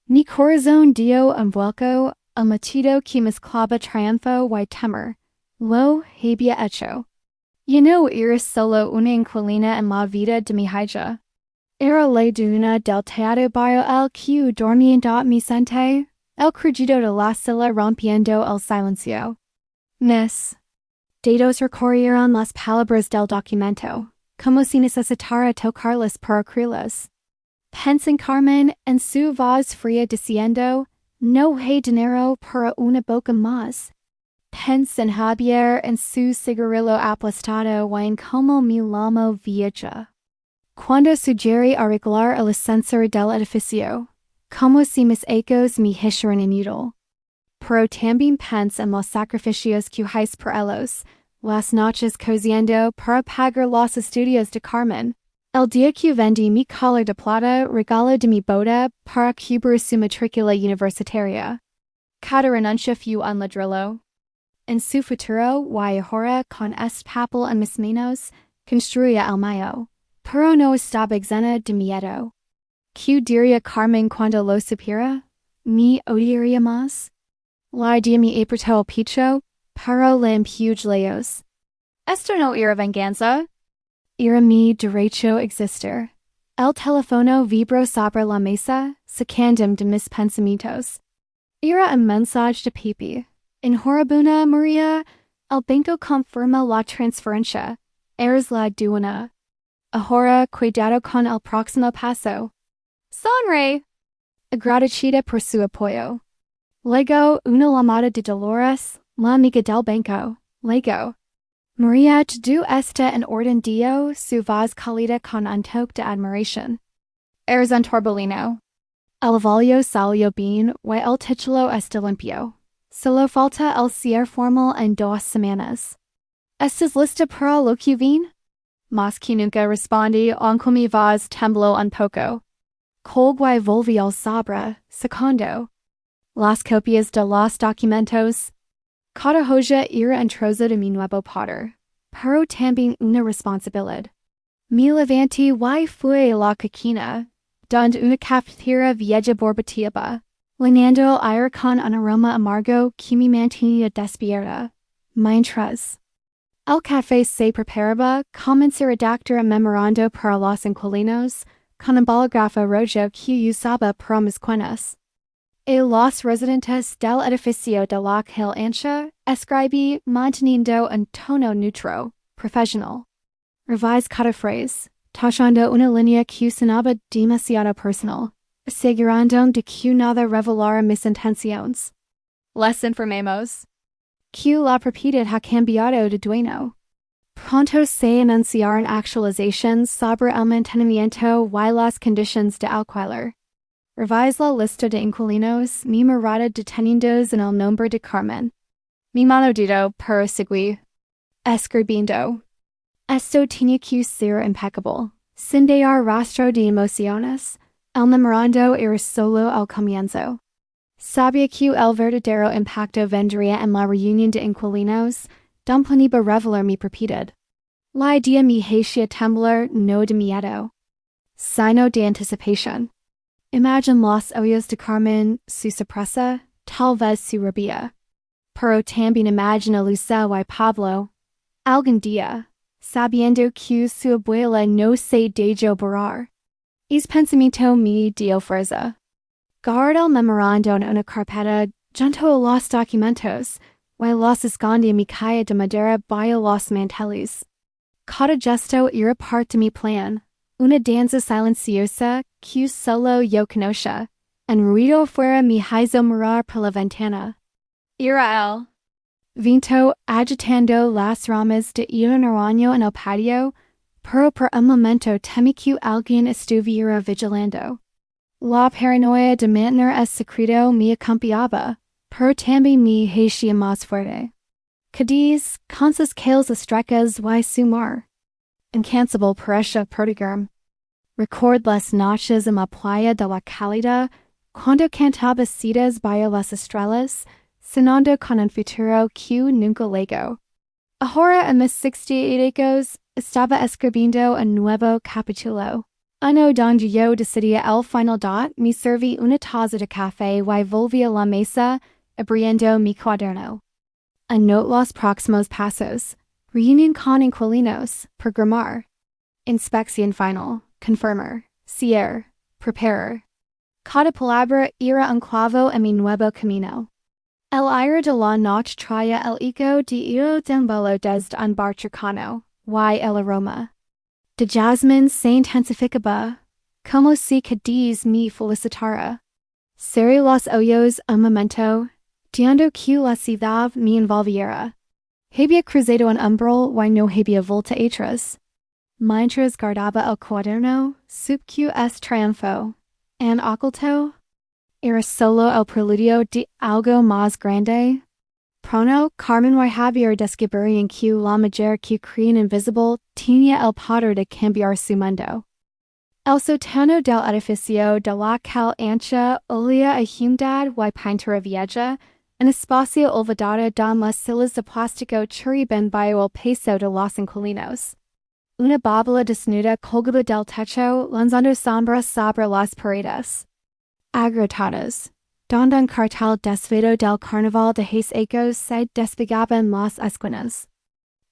Mi corazón dio un vuelco, el latido que mezclaba triunfo y temor. Lo había hecho. Ya no era solo una inquilina en la vida de mi hija. Era la dueña del teatro barrio el que dormía mi sente, el crujido de la silla rompiendo el silencio. Mis dedos recorrieron las palabras del documento, como si necesitara tocarlas para escribirlas. Pensé en Carmen en su voz fría diciendo, no hay dinero para una boca más. Pensé en Javier en su cigarrillo aplastado y en como mi lomo vieja. Cuando sugerí arreglar el ascensor del edificio, como si mis ecos me hicieran inútil. Pero también pensé en los sacrificios que hice por ellos, las noches cosiendo para pagar los estudios de Carmen. El día que vendí mi collar de plata, regalo de mi boda para cubrir su matrícula universitaria. Cada renuncia fue un ladrillo. En su futuro, y ahora con este papel en mis manos, construía el mío, pero no estaba exenta de miedo. ¿Qué diría Carmen cuando lo supiera? ¿Me odiaría más? La idea me apretó el pecho, pero le empujé lejos. Esto no era venganza. Era mi derecho a existir. El teléfono vibró sobre la mesa, sacándome de mis pensamientos. Era un mensaje de Pepe. Enhorabuena, María. El banco confirma la transferencia. Eres la dueña. Ahora, cuidado con el próximo paso. Sonríe. Agradecida por su apoyo. Luego, una llamada de Dolores, la amiga del banco. Luego. María, todo está en orden dio su voz cálida con un toque de admiración. Eres un torbellino. El valio salió bien y el título está limpio. Solo falta el cierre formal en 2 semanas. ¿Estás lista para lo que viene? Más que nunca respondí, aunque mi voz tembló un poco. Colgo y volví al sobre, segundo. Las copias de los documentos. Cada hoja era un trozo de mi nuevo poder, pero también una responsabilidad. Me levanté y fui a la cocina, donde una cafetera vieja borboteaba, llenando el aire con un aroma amargo que me mantenía despierta. Mientras el café se preparaba, comencé a redactar un memorando para los inquilinos, con un bolígrafo rojo que usaba para mis cuentas. A los residentes del edificio de la calle ancha, escribí manteniendo un tono neutro, profesional. Revisé cada frase, tachando una línea que sonaba demasiado personal, asegurando de que nada revelara mis intenciones. Les informemos que la propiedad ha cambiado de dueño. Pronto se anunciaron actualizaciones sobre el mantenimiento y las condiciones de alquiler. Revise la lista de inquilinos, mi morada detenidos en el nombre de Carmen. Mi mano dedo para seguir. Escribiendo. Esto tenía que ser impecable, sin dar rastro de emociones. El memorando era solo el comienzo. Sabía que el verdadero impacto vendría en la reunión de inquilinos, donde planeba revelar mi propiedad. La idea me hacía temblar no de miedo, sino de anticipación. Imagine los ojos de Carmen, su sorpresa, tal vez su rabia. Pero también imagina Lucía y Pablo. Algún día, sabiendo que su abuela no se dejó borrar. Es pensamiento me dio fuerza. Guardé el memorando en una carpeta junto a los documentos, y los escondí en mi caja de madera bajo los manteles. Cada gesto era parte de mi plan. Una danza silenciosa, que solo yo conocía. En ruido fuera me hizo mirar por la ventana. Era el viento agitando las ramas de un naranjo en el patio, pero por un momento temí que alguien estuviera vigilando. La paranoia de mantener el secreto me acompañaba, pero también me hacía más fuerte. Cádiz, con sus calles estrechas y su mar. Incansable parecía protegerme. Record las noches en la playa de la Cálida, cuando cantaba citas bajo las estrellas, sonando con un futuro que nunca llegó. Ahora en mis 68 estaba escribiendo un nuevo capítulo. Uno donde yo decidía el final dot, me serví una taza de café y volví a la mesa, abriendo mi cuaderno. Anote los próximos pasos. Reunión con inquilinos, programar. Inspección final, confirmar, cierre, preparar. Cada palabra era un clavo en mi nuevo camino. El aire de la noche traía el eco de ir d'un vuelo desde un bar cercano, y el aroma de jasmine se intensificaba, como si Cádiz me felicitara. Cerré los ojos un momento, deando que la ciudad me envolviera. Había cruzado un umbral y no había vuelta atrás. Mientras guardaba el cuaderno, supe que es triunfo. En oculto, era solo el preludio de algo más grande. Pronto, Carmen y Javier descubrieron que la mujer que creían invisible tenía el poder de cambiar su mundo. El sótano del edificio de la cal ancha olía a humedad y pintura vieja, un espacio olvidado don las sillas de plástico chirriban bajo el peso de los inquilinos. Una bóveda desnuda colgaba del techo, lanzando sombras sobre las paredes. Agrotadas, donde un cartel desviado del carnaval de los ecos se despegaban las esquinas.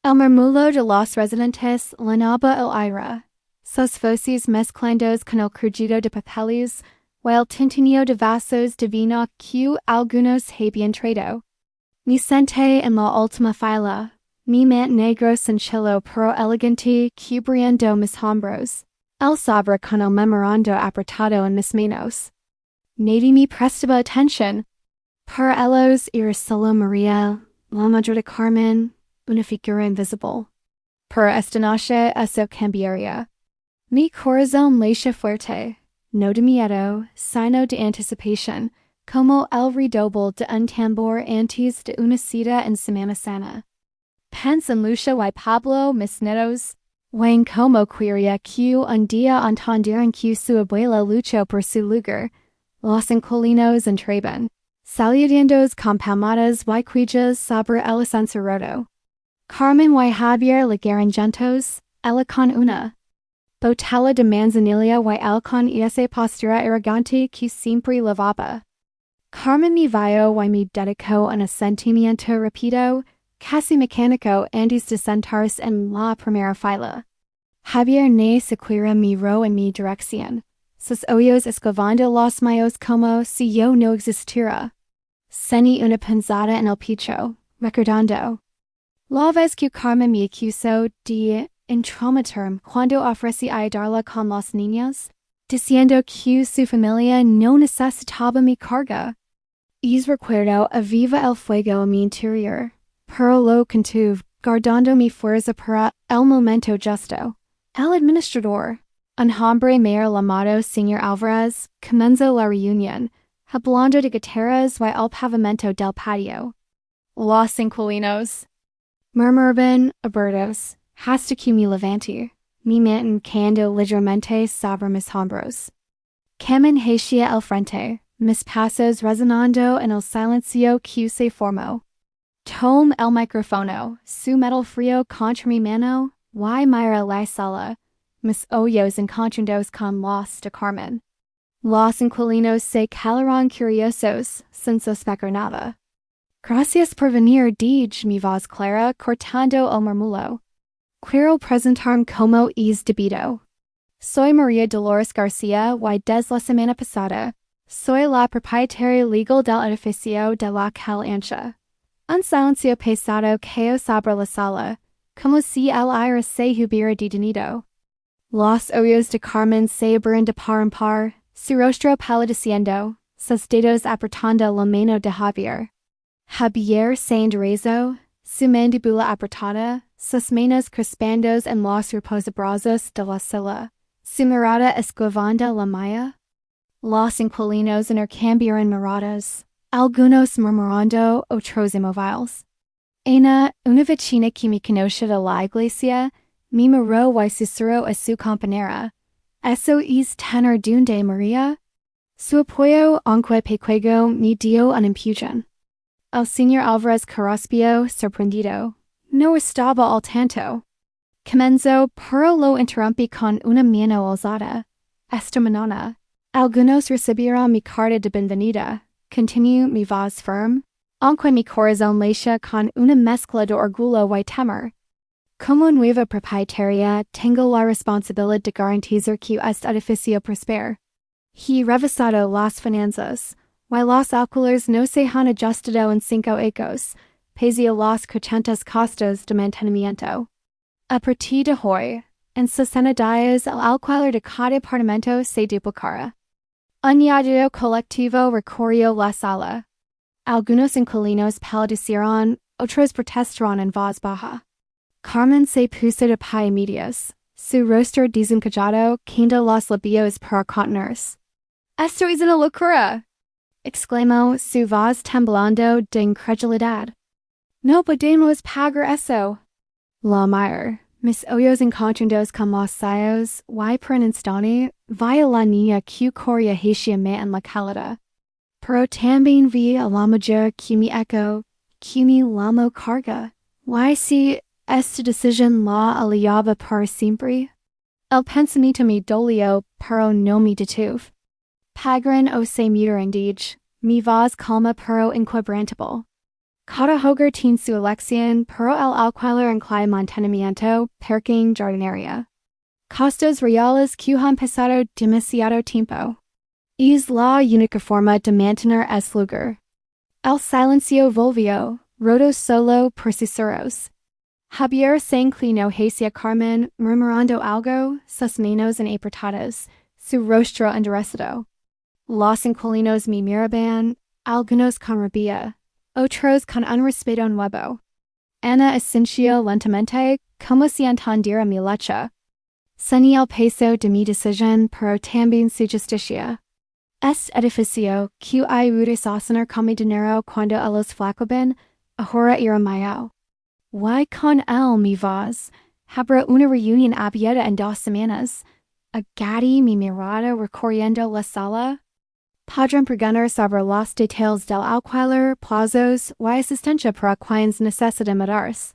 El murmullo de los residentes llenaba el aire, sus voces mezclándose con el crujido de papeles, o el tintineo de vasos de vino que algunos habían traído. Me senté en la última fila, mi manto negro sencillo pero elegante cubriendo mis hombros, el sobre con el memorando apretado en mis manos. Nadie me prestaba atención. Para ellos era solo María, la madre de Carmen, una figura invisible. Para esta noche eso cambiaría. Mi corazón latía fuerte, no de miedo, sino de anticipación, como el redoble de un tambor antes de una cita en Semana Santa. Pensé en Lucha y Pablo, mis netos, y en cómo quería que un día entendieran que su abuela luchó por su lugar. Los inquilinos entraban, saludando con palmadas y cuchillas sobre el ascensor roto. Carmen y Javier llegaron juntos, ella con una botella de manzanilla y él con esa postura arrogante que siempre llevaba. Carmen me vio y me dedicó un asentimiento rápido, casi mecánico antes de sentarse en la primera fila. Javier ni siquiera miró en mi dirección, sus ojos escovando los míos como si yo no existiera. Sentí una punzada en el pecho, recordando la vez que Carmen me acusó de intrometerme cuando ofrecí ayudarla con los niños, diciendo que su familia no necesitaba mi carga. Y recuerdo aviva el fuego en mi interior, pero lo contuve, guardando mi fuerza para el momento justo. El administrador, un hombre mayor llamado Señor Alvarez, comenzó la reunión, hablando de guitarras y el pavimento del patio. Los inquilinos murmuraban abertos, hasta que me levanté, mi manto cayendo ligeramente sobre mis hombros. Carmen hacía el frente, mis pasos resonando en el silencio que se formó. Tomé el micrófono, su metal frío contra mi mano, y miré la sala, mis ojos encontrándose con los de Carmen. Los inquilinos se quedaron curiosos, sin sospechar nada. Gracias por venir, dije mi voz clara, cortando el murmullo. Quiero presentarme como es debido. Soy María Dolores García y desde la semana pasada, soy la propietaria legal del edificio de la Cal Ancha. Un silencio pesado cayó sobre la sala, como si el aire se hubiera detenido. Los ojos de Carmen se abrían de par en par, su rostro palideciendo, sus dedos apretando la mano de Javier. Javier se enderezó, su mandíbula apretada, sus manos crispándose en los reposabrazos de la silla, su mirada esquivando la mía. Los inquilinos intercambiaron miradas, algunos murmurando, otros inmóviles. Una vecina que me conoce de la iglesia, me miró y susurró a su compañera. ¿Eso es tener don de María? Su apoyo, aunque pequeño, me dio una impulsión. El señor Álvarez Carraspio, sorprendido, no estaba al tanto. Comenzó, pero lo interrumpí con una mano alzada. Esta mañana, algunos recibieron mi carta de bienvenida. Continuó mi voz firme, aunque mi corazón latía con una mezcla de orgullo y temor. Como nueva propietaria, tengo la responsabilidad de garantizar que este edificio prospere. He revisado las finanzas, y los alquileres no se han ajustado en 5 años, pese a los crecientes costos de mantenimiento. A partir de hoy, en 60 días el alquiler de cada apartamento se duplicará. Añadido colectivo recorrió la sala. Algunos inquilinos palidecieron, otros protestaron en voz baja. Carmen se puso de pie medias, su rostro desencajado, quedando los labios para contenerse. «Esto es una locura», exclamó, su voz temblando de incredulidad. «No podemos pagar eso». La mira, mis ojos encontrados con los suyos, y por un instante, vi a la niña que corría hacia mí en la calada. Pero también vi a la mujer que me eco, que me llamó carga. Y si esta decisión la aliviaba para siempre. El pensamiento me dolió, pero no me detuvo. Pagran o se mudarán, mi voz calma pero inquebrantable. Cada hogar tiene su elección, pero el alquiler incluye mantenimiento, parking, jardinería. Costos reales que han pasado demasiado tiempo. Es la única forma de mantener ese lugar. El silencio volvió, rodo solo por susurros. Javier se inclinó hacia Carmen, murmurando algo, sus manos apretadas, su rostro enderezado. Los inquilinos me miraban, algunos con rabia, otros con un respeto nuevo. Ana asintió lentamente, como si entendiera mi lucha. Sentí el peso de mi decisión, pero también su justicia. Este edificio, que ayuda a sostener con mi dinero cuando ellos flaqueaban, ahora era mío. Y con él mi voz, habrá una reunión abierta en 2 semanas. Agadi mi mirada recorriendo la sala. Podrán preguntar sobre los detalles del alquiler, plazos y asistencia para quienes necesitan mudarse.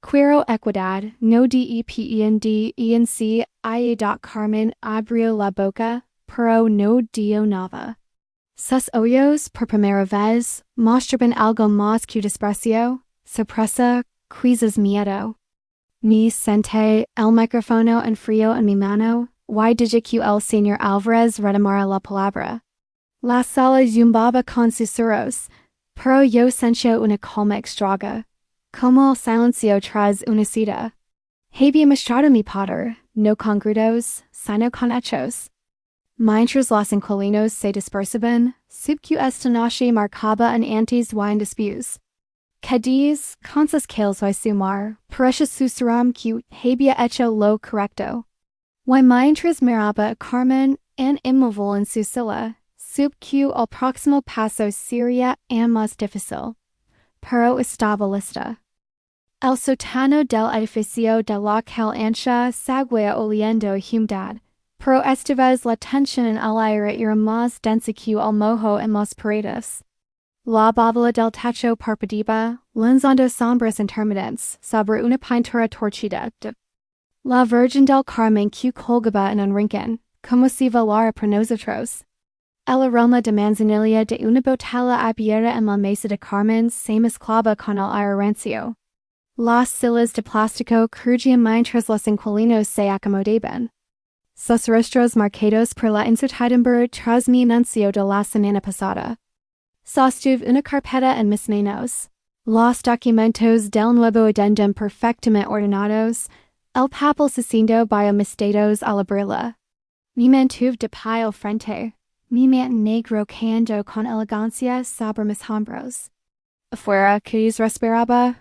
Quiero equidad, no depend en si Carmen abrió la boca, pero no dio nada. Sus ojos, por primera vez, mostraban algo más que desprecio, sorpresa, quizás miedo. Me senté, el micrófono enfrió en mi mano, y dije que el señor Álvarez retomara la palabra. La sala zumbaba con susurros, pero yo sentía una calma extraña, como el silencio tras una cita. Había mostrado mi poder, no con gritos, sino con hechos. Mientras los inquilinos se dispersaban, supe que esta noche marcaba un antes y un después. Cádiz, con sus calles y su mar, parecía susurram que había hecho lo correcto. Y mientras miraba a Carmen, inmóvil en su silla, supe que el próximo paso sería aún más difícil, pero estaba lista. El sótano del edificio de la calle ancha seguía oliendo humedad, pero esta vez la tensión en el aire era más densa que el moho en las paredes. La bóveda del techo parpadeaba, lanzando sombras intermitentes sobre una pintura torcida. La Virgen del Carmen que colgaba en un rincón, como si velara por nosotros. El aroma de manzanilla de una botella abierta en la mesa de Carmen se mezclaba con el aire rancio. Las sillas de plástico crujían mientras los inquilinos se acomodaban. Sus rostros marcados por la incertidumbre tras mi anuncio de la semana pasada. Sostuve una carpeta en mis manos. Los documentos del nuevo addendum perfectamente ordenados, el papel sucinto bio mistados a la brilla. Mi mantuve de pie al frente, mi negro cando con elegancia sobre mis hombros. Afuera, quis respiraba.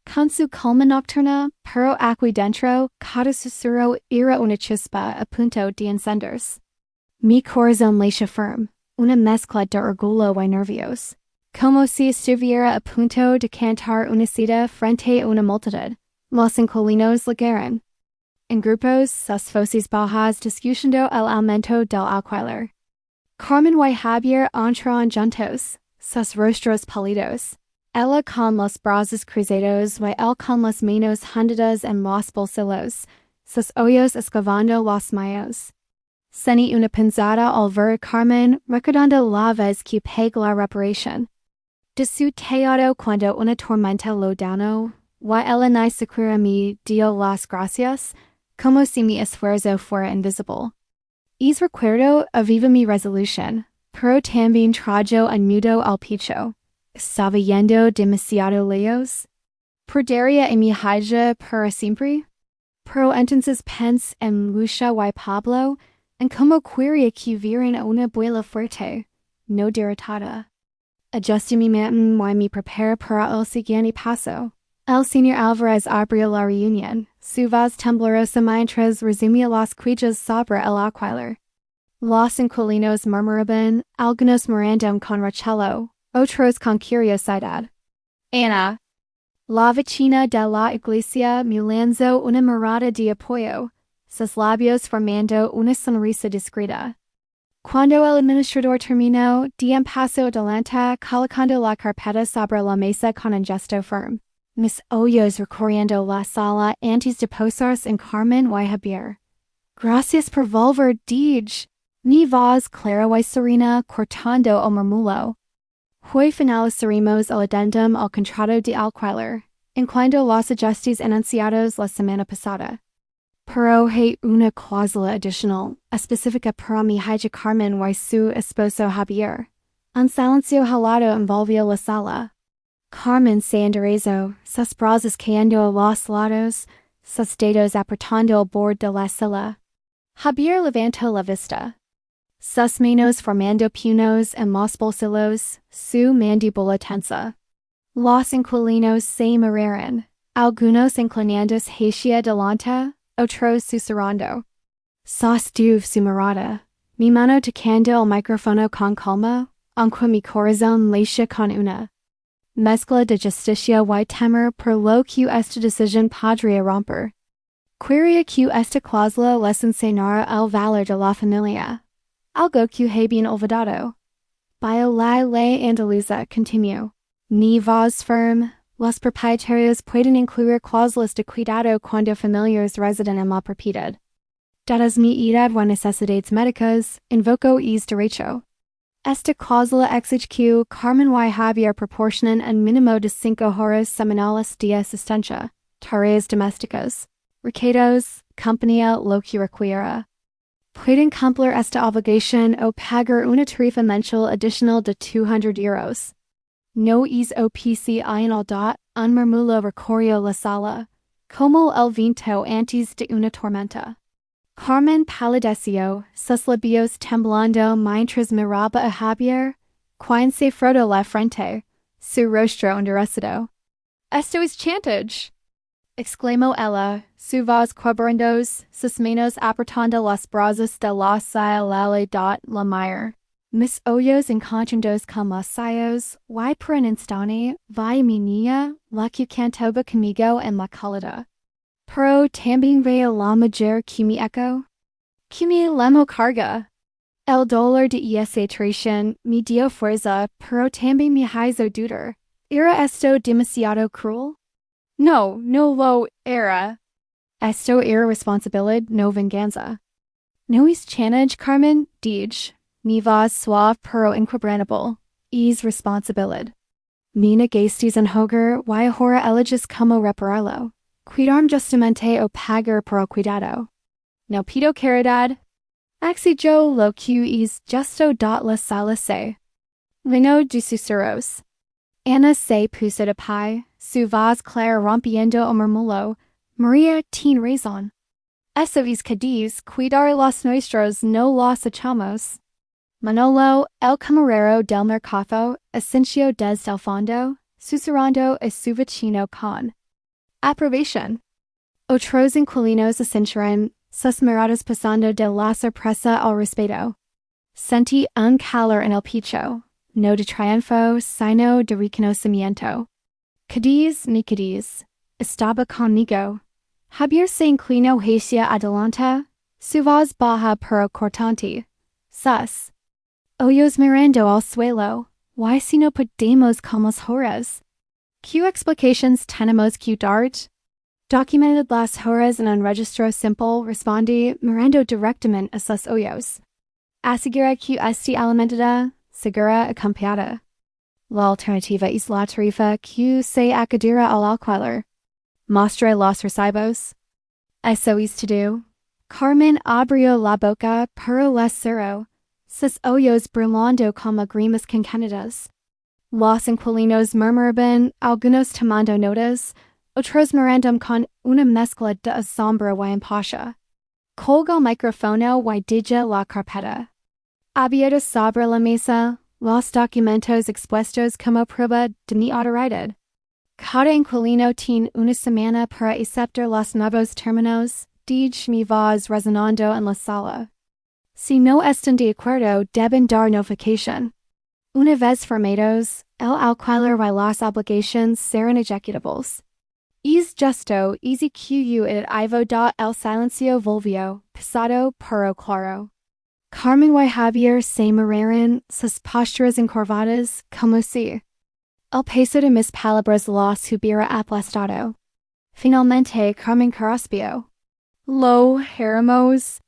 Con su calma nocturna, pero aquí dentro, cada susurro era una chispa a punto de encenders. Mi corazón late firme, una mezcla de orgullo y nervios. Como si estuviera a punto de cantar una cita frente a una multitud. Los inquilinos llegaron. En grupos, sus voces bajas discutiendo el aumento del alquiler. Carmen y Javier entraron juntos, sus rostros pálidos. Ella con los brazos cruzados y él con las manos hundidas en los bolsillos, sus ojos excavando los míos. Sentí una pensada al ver a Carmen recordando la vez que pagué la reparación. De su teatro cuando una tormenta lo dañó, y ella ni siquiera me dio las gracias, como si mi esfuerzo fuera invisible. Es recuerdo aviva mi resolución, pero también trajo un nudo al pecho. Estaba yendo demasiado lejos. Perdería a mi hija para siempre. Pero entonces pensé en Lucha y Pablo, en cómo quería que vieran a una abuela fuerte, no derrotada. Ajusté mi mantel y me preparé para el siguiente paso. El señor Alvarez abrió la reunión, su voz temblorosa mientras resumía las quejas sobre el alquiler. Los inquilinos murmuraban, algunos mirando con recelo, otros con curiosidad. Ana, la vecina de la iglesia me lanzó una mirada de apoyo, sus labios formando una sonrisa discreta. Cuando el administrador terminó, di un paso adelante colocando la carpeta sobre la mesa con un gesto firme. Mis ojos recorriendo la sala antes de posarse en Carmen y Javier. Gracias por volver, Dij. Mi voz clara y serena cortando el murmullo. Hoy finalizaremos el addendum al contrato de alquiler, incluyendo los ajustes anunciados la semana pasada. Pero hay una cláusula adicional, específica para mi hija Carmen y su esposo Javier. Un silencio helado envolvió la sala. Carmen se enderezó, sus brazos cayendo a los lados, sus dedos apretando el borde de la silla. Javier levantó la vista. Sus manos formando puños en los bolsillos, su mandíbula tensa. Los inquilinos se miraron, algunos inclinándose hacia delante, otros susurrando. Sostuve su mirada, mi mano tocando el micrófono con calma, aunque mi corazón latía con una mezcla de justicia y temor por lo que esta decisión podría romper. Quería que esta cláusula les enseñara el valor de la familia, algo que he bien olvidado. Bio la ley andaluza continuó. Mi voz firme, los propietarios pueden incluir cláusulas de cuidado cuando familiares residen en la propiedad. Dadas mi edad y necesidades médicas, invoco es derecho. Esta cláusula exige que Carmen y Javier proporcionen un mínimo de 5 horas semanales de asistencia, tareas domésticas, recados, compañía lo que requiera. Pueden cumplir esta obligación o pagar una tarifa mensual adicional de 200 euros. No es OPC dot un murmullo recorrió la sala, como el viento antes de una tormenta. Carmen palideció, sus labios temblando mientras miraba a Javier, quien se frotó la frente, su rostro endurecido. Esto es chantage, exclamó ella, su voz quebrantándose, sus manos apretando los brazos de la silla la mire. Mis ojos encontrándose con los suyos, y por un instante, vi mi niña, la que cantaba conmigo en la calada. Pero también veo la mujer que me echo, que me lemo carga. El dolor de esa traición me dio fuerza, pero también me hizo dudar. ¿Era esto demasiado cruel? No, no lo era. Esto era responsabilidad, no venganza. No es chantage, Carmen, dije. Mi voz suave pero inquebrantable. Es responsabilidad. Mi negastes en hogar y ahora eliges como repararlo. Cuidar justamente o pagar por el cuidado. No pido caridad. Exigiendo lo que es justo dot la sala se. Vino de susurros. Ana se puso de pie, su voz clara rompiendo el murmullo, María tiene razón. Eso es Cádiz, cuidar los nuestros no los echamos. Manolo, el camarero del mercado, asenció desde el fondo, susurrando a su vecino con aprobación. Otros inquilinos asintieron, sus miradas pasando de la sorpresa al respeto. Sentí un calor en el pecho, no de triunfo, sino de reconocimiento. Cádiz, mi Cádiz, estaba conmigo. Javier se inclinó hacia adelante, su voz baja pero cortante. Sus ojos mirando al suelo, why si no podemos como horas? ¿Qué explications tenemos que darte? Documented las horas en un registro simple, respondí mirando directamente a sus ojos. Asegura que estoy alimentada, segura acompañada. La alternativa es la tarifa que se accedera al alquiler. Mostré los recibos. Eso es todo. Carmen abrió la boca, pero les cerró, sus ojos brillando como lágrimas concaídas. Los inquilinos murmuraban, algunos tomando notas, otros mirando con una mezcla de asombro y impaciencia. Colgó el micrófono y dijo la carpeta. Abierto sobre la mesa, los documentos expuestos como prueba de mi autoridad. Cada inquilino tiene una semana para aceptar los nuevos términos, dijo mi voz resonando en la sala. Si no están de acuerdo, deben dar notificación. Una vez firmados, el alquiler y las obligaciones serán ejecutables. Es justo, execuyo el ivo da el silencio volvió, pesado pero claro. Carmen y Javier se miraron, sus posturas encorvadas, como si el peso de mis palabras los hubiera aplastado. Finalmente Carmen carraspeo. Lo haremos.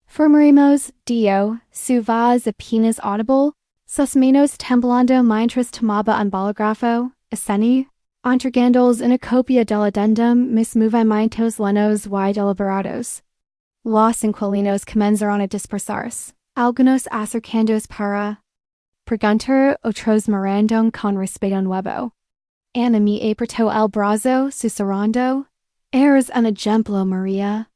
Formaremos, dio, su voz apenas audible, sus manos temblando mientras tomaba un bolígrafo, esceni, entregándoles una copia del addendum mis movimientos lentos y deliberados. Los inquilinos comenzaron a dispersarse, algunos acercándose para preguntar, otros mirando con respeto nuevo. Ana me apretó el brazo, susurrando, eres un ejemplo, María.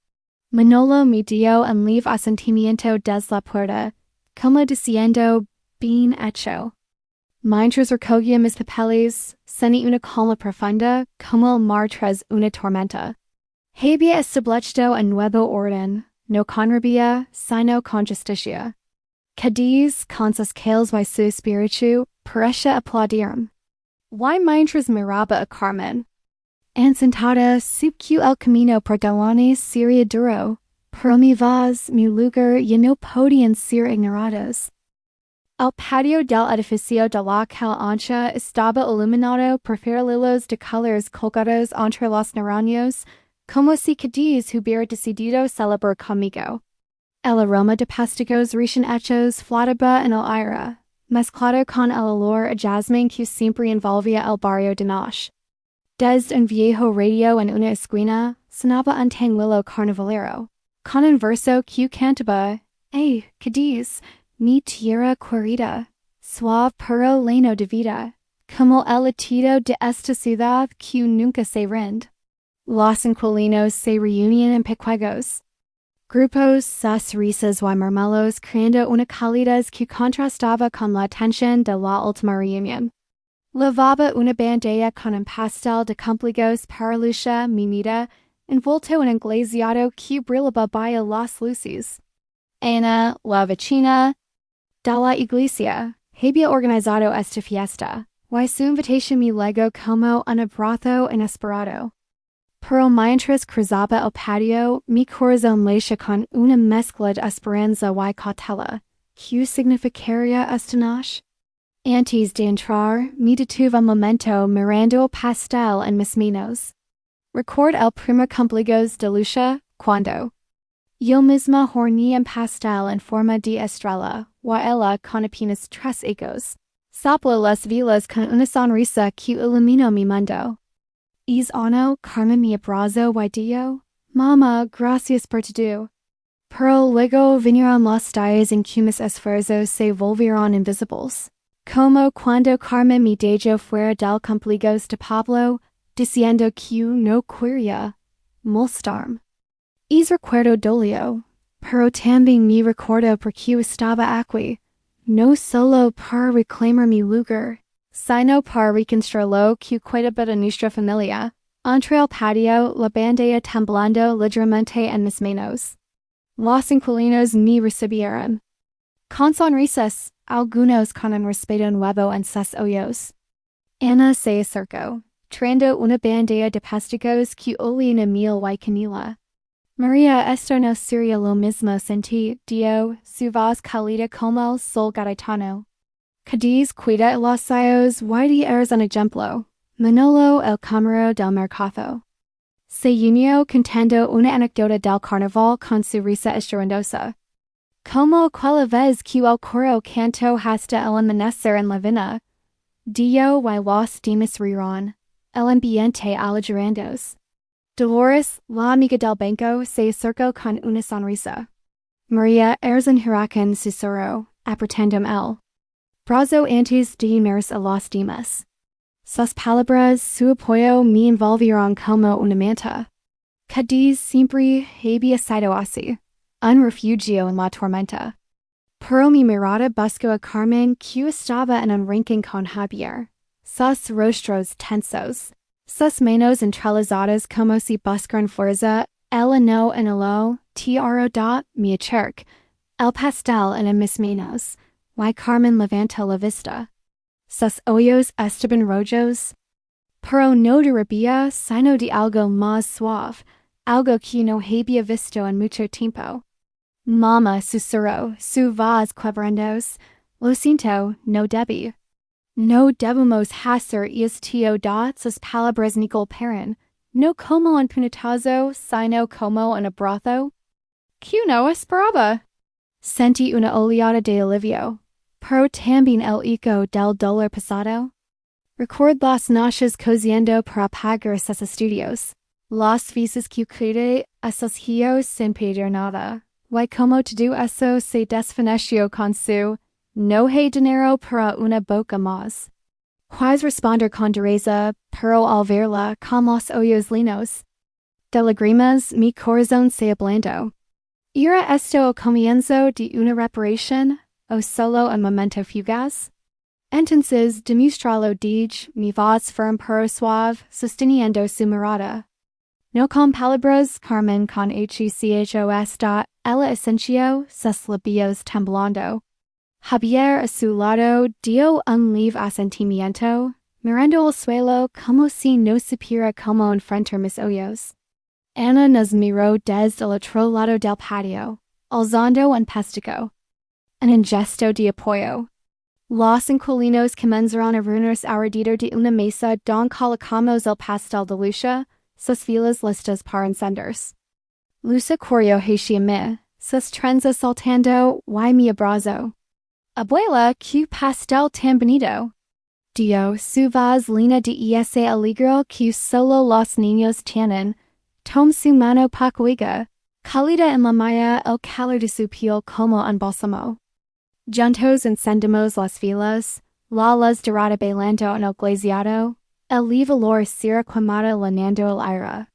Manolo me dio un leve asentimiento desde la puerta, como diciendo, bien hecho. Mientras recogía mis papeles, sentí una calma profunda, como el mar tras una tormenta. Había establecido un nuevo orden, no con rabia, sino con justicia. Cádiz, con sus calles y su espíritu, parecía aplaudirme. Y mientras miraba a Carmen, encantada, subió el camino por delante sería duro, pero mi voz, mi lugar ya no podían ser ignorados. El patio del edificio de la calle ancha estaba iluminado por farolitos de colores colgados entre los naranjos, como si Cádiz hubiera decidido celebrar conmigo. El aroma de pastigos recién hechos flotaba en el aire, mezclado con el olor a jazmín que siempre envolvía el barrio de noche. Desde un viejo radio en una esquina, sonaba un tanguilo carnavalero, con un verso que cantaba, Cádiz, mi tierra querida, suave pero lleno de vida, como el latido de esta ciudad que nunca se rinde. Los inquilinos se reunían en pequeños grupos, sus risas y murmullos creando una calidez que contrastaba con la tensión de la última reunión. Lavaba una bandeja con un pastel de cumplidos para lucha, mi mira, envuelto en un glaseado que brillaba bajo las luces. Ana, la vecina de la iglesia, había organizado esta fiesta, y su invitación me llegó como un abrazo inesperado. Pero mientras cruzaba el patio, mi corazón latía con una mezcla de esperanza y cautela. ¿Qué significaría esta noche? Antes de entrar, me detuve un momento mirando el pastel en mis manos. Recuerdo el primer cumpleaños de lucha, cuando yo misma horneé un pastel en forma de estrella, y ella con apenas 3 hijos. Sopló las velas con una sonrisa que iluminó mi mundo. Es ano, Carmen me abrazó y dijo, Mamá, gracias por todo. Pero luego vinieron los días en que mis esfuerzos se volvieron invisibles. Como cuando Carmen me dejo fuera del compligos de Pablo, diciendo que no quería molestarme. Es recuerdo dolio, pero también me recuerdo porque estaba aquí, no solo para reclamar mi lugar, sino para reconstruir lo que queda de nuestra familia. Entre el patio, la bandera temblando ligeramente en mis manos. Los inquilinos me recibieron con sonrisas, algunos con un respeto nuevo en sus ojos. Ana se acercó, traendo una bandeja de pasticos que olían a miel y canela. María, esto no sería lo mismo sin ti, dio su voz cálida como el sol gaditano. Cádiz cuida los ojos, y eres un ejemplo. Manolo el camarero del mercado. Se unió contando una anécdota del carnaval con su risa estruendosa. Como aquella vez que el coro cantó hasta el amanecer en la vina. Dio y los demás rieron. El ambiente alegrándoos. Dolores, la amiga del banco, se acercó con una sonrisa. María, eres un huracán, susurró, apretandome el brazo antes de irnos a los demás. Sus palabras, su apoyo me envolvieron como una manta. Cádiz siempre había sido así, un refugio en la tormenta. Pero mi mirada buscó a Carmen que estaba en un rincón con Javier, sus rostros tensos, sus manos entrelazadas como si buscaran fuerza, el no en el tiro da mi acerc, el pastel en mis manos, y Carmen levantó la vista. Sus ojos estaban rojos, pero no de rabia, sino de algo más suave, algo que no había visto en mucho tiempo. Mama, susurró, su voz quebrantos, lo siento, no debí. No debemos hacer esto da sus palabras ni golpearan, no como un puñetazo, sino como un abrazo. Que no esperaba. Sentí una oleada de alivio. Pero también el eco del dolor pasado. Record las noches cosiendo para pagar sus estudios. Las veces que cuidé a sus hijos sin pedir nada. Y como todo eso se desvaneció con su no hay dinero para una boca más. Quise responder con dureza, pero al verla con los ojos linos de lágrimas mi corazón se ablandó. ¿Era esto el comienzo de una reparación? ¿O solo un momento fugaz? Entonces demostralo dije, mi voz firme pero suave, sosteniendo su mirada. No con palabras, Carmen con hechos da el esencio, sus labios temblando. Javier a su lado dio un leve asentimiento, mirando al suelo como si no supiera cómo enfrentar mis ojos. Ana nos miró desde el otro lado del patio, alzando un pestico. Un gesto de apoyo. Los inquilinos comenzaron a reunirse alrededor de una mesa donde colocamos el pastel de lucha, sus filas listas para encenderse. Lucha corrió hacia mí, sus trenzas saltando, y mi abrazo. Abuela, que pastel tan bonito. Dio su voz lina de ese alegro que solo los niños tienen. Tom su mano pacuiga, cálida en la mía el calor de su piel como un bálsamo. Juntos encendemos las filas, la luz dorada bailando en el glaseado, el leve olor cera quemada llenando el aire.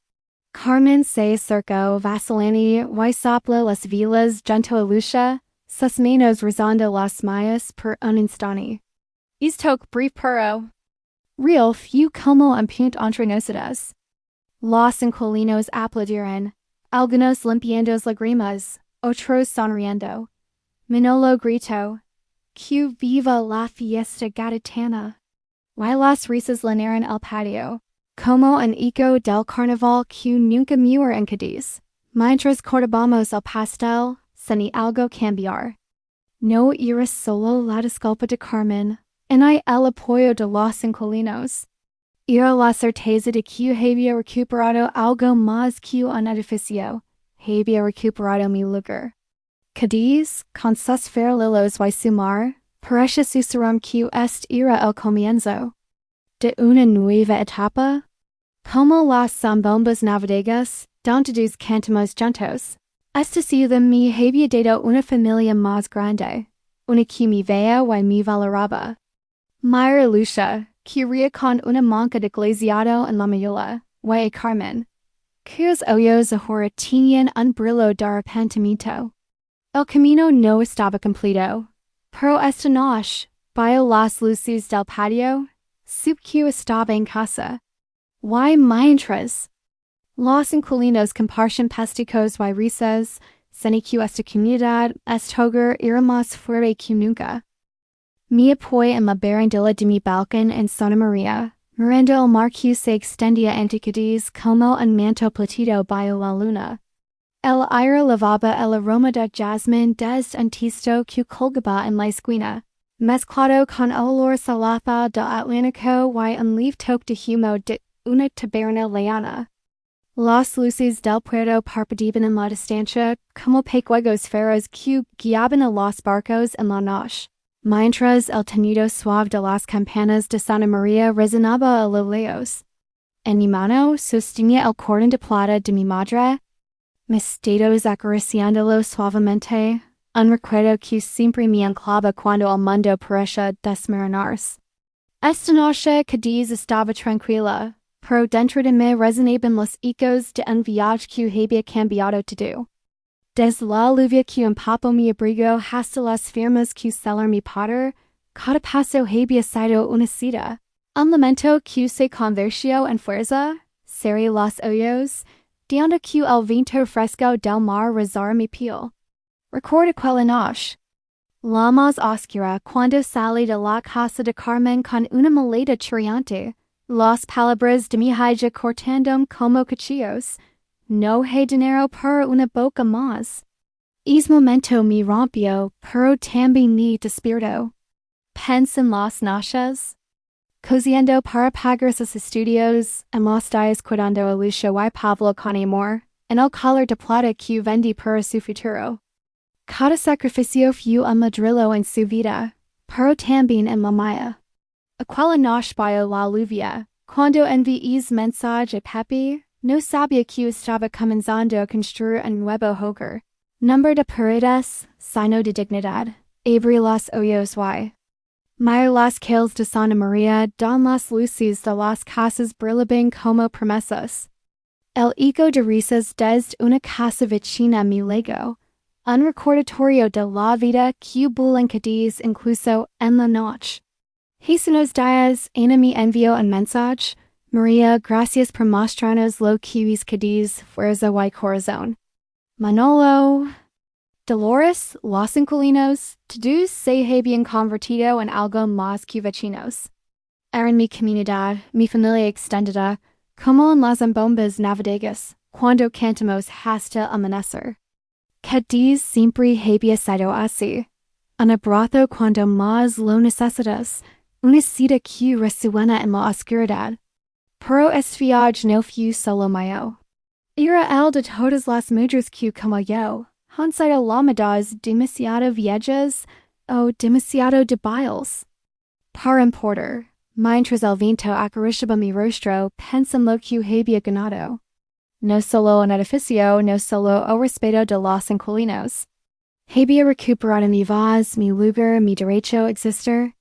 Carmen se acercó vacilante y sopló las velas junto a lucha, sus manos rozando las mías por un instante. Esto brief pero real few como un punto entre nosotros. Los inquilinos aplaudieron, algunos limpiando lágrimas, otros sonriendo. Manolo gritó, que viva la fiesta gaditana. Y las risas llenaron el patio, como un eco del carnaval que nunca muere en Cádiz. Mientras cortábamos el pastel, sin algo cambiar. No era solo la disculpa de Carmen, en el apoyo de los inquilinos. Era la certeza de que había recuperado algo más que un edificio, había recuperado mi lugar. Cádiz, con sus farolilos y su mar, parece susurrar que este era el comienzo de una nueva etapa, como las zambombas navideñas, donde todos cantamos juntos. Esta ciudad me había dado una familia más grande, una que me veía y me valoraba. María lucha, curia con una manca de glaciado en la mayula, y Carmen. Cuyos ojos ahora tenían un brillo de arrepentimiento. El camino no estaba completo. Pero esta noche, bajo las luces del patio, supe que estaba en casa. Y mientras, los inquilinos compartían plásticos y risas, sentí que esta comunidad, este hogar era más fuerte que nunca. Me apoyé en la barandilla de mi balcón en Santa María, mirando el mar que se extendía ante Cádiz como un manto plateado bajo la luna. El aire lavaba el aroma de jasmine desde un tisto que colgaba en la esquina, mezclado con el olor salado del Atlántico y un leve toque de humo de una taberna lejana. Las luces del puerto parpadeaban en la distancia como pequeños faros que guiaban a los barcos en la noche, mientras el tañido suave de las campanas de Santa María resonaba a lo lejos. En mi mano sostenía el cordón de plata de mi madre, mis dedos acariciándolo suavemente, un recuerdo que siempre me enclava cuando el mundo parece desmoronarse. Esta noche Cádiz estaba tranquila, pero dentro de mí resonaban los ecos de un viaje que había cambiado todo. Desde la lluvia que empapó mi abrigo hasta las firmas que sellaron mi poder, cada paso había sido una cita. Un lamento que se convirtió en fuerza, cerré los ojos, dejando que el viento fresco del mar rozara mi piel. Recuerdo aquella noche, la más oscura, cuando salí de la casa de Carmen con una maleta chirriante, las palabras de mi hija cortándome como cuchillos. No hay dinero para una boca más. Ese momento me rompió, pero también me despertó. Pensé en las noches, cosiendo para pagar sus estudios, en los días cuidando a Lucha y Pablo con amor, en el collar de plata que vendí para su futuro. Cada sacrificio fue un modelo en su vida, pero también en la mía. Aquella noche bajo la lluvia, cuando envié ese mensaje a Pepe, no sabía que estaba comenzando a construir un nuevo hogar. Número de paredes, signo de dignidad. Abrí los ojos y miré las calles de Santa María don las luces de las casas brillaban como promesas. El eco de risas desde una casa vecina me legó, un recordatorio de la vida que bulla en Cádiz incluso en la noche. Hace unos días, Ana me envió un mensaje. María, gracias por mostrarnos lo que es Cádiz, fuerza y corazón. Manolo, Dolores, los inquilinos, todos se habían convertido en algo más que vecinos. Eran mi comunidad, mi familia extendida, como en las bombas navideñas, cuando cantamos hasta amanecer. Cádiz siempre había sido así. Un abrazo cuando más lo necesitas, una cita que resuena en la oscuridad. Pero este viaje no fue solo mío. Era el de todas las mujeres que como yo han sido llamadas demasiado viejas o demasiado débiles. Para importar, mientras el viento acariciaba mi rostro, pensé en lo que había ganado. No solo un edificio, no solo el respeto de los inquilinos. Había recuperado mi voz, mi lugar, mi derecho a existir.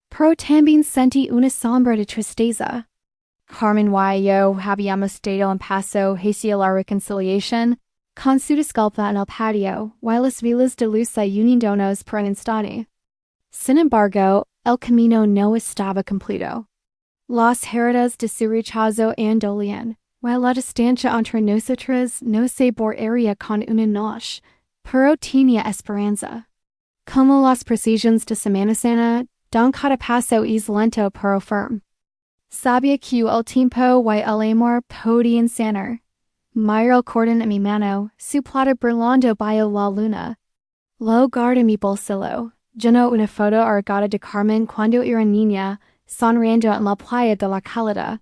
Pero también sentí una sombra de tristeza. Carmen y yo habíamos dado un paso hacia la reconciliación, con su disculpa en el patio, y las vilas de luz uniéndonos por un instante. Sin embargo, el camino no estaba completo. Las heridas de su rechazo andolían, y la distancia entre nosotros no se borraría con una noche, pero tenía esperanza. Como las procesiones de Semana Santa, don cada paso es lento pero firme. Sabía que el tiempo y el amor podían sanar. Miré el cordón en mi mano, su plata brillando bajo la luna. Lo guardé en mi bolsillo. Lleno una foto arrugada de Carmen cuando era niña, sonriendo en la playa de la Calada.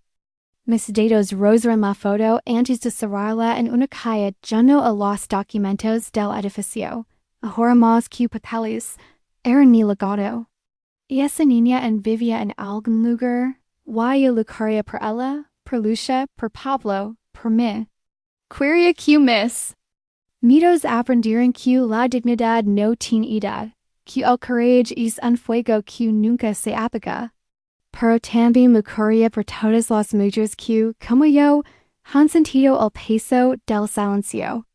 Mis dedos rozaron la foto antes de cerrarla en una caja lleno a los documentos del edificio. Ahora más que papeles, era mi legado. Y esa niña vivía en algún lugar. Y yo lucharía por ella, por Lucha, por Pablo, por mí. Quería que mis mitos aprendieron que la dignidad no tiene edad, que el coraje es un fuego que nunca se apaga. pero también mucuria por todas las mujeres que, como yo, han sentido el peso del silencio.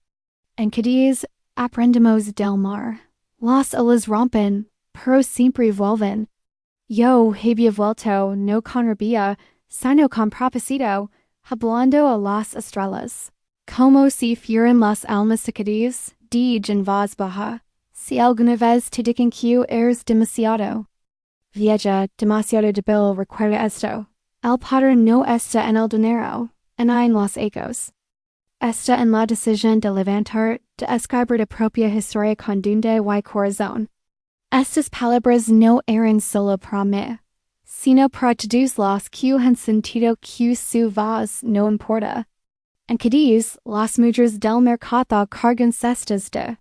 En Cádiz, aprendemos del mar. Las olas rompen, pero siempre vuelven. Yo había vuelto no con rabia, sino con propósito, hablando a las estrellas. Como si fueran las almas de Cádiz, dig en voz baja. Si alguna vez te dicen que eres demasiado vieja, demasiado débil, recuerda esto. El poder no está en el dinero, en los ecos. Está en la decisión de levantar, de escribir tu propia historia con donde y corazón. Estas palabras no eran solo para mí, sino para todos los que han sentido que su voz no importa. En Cádiz, las mujeres del mercado cargan cestas de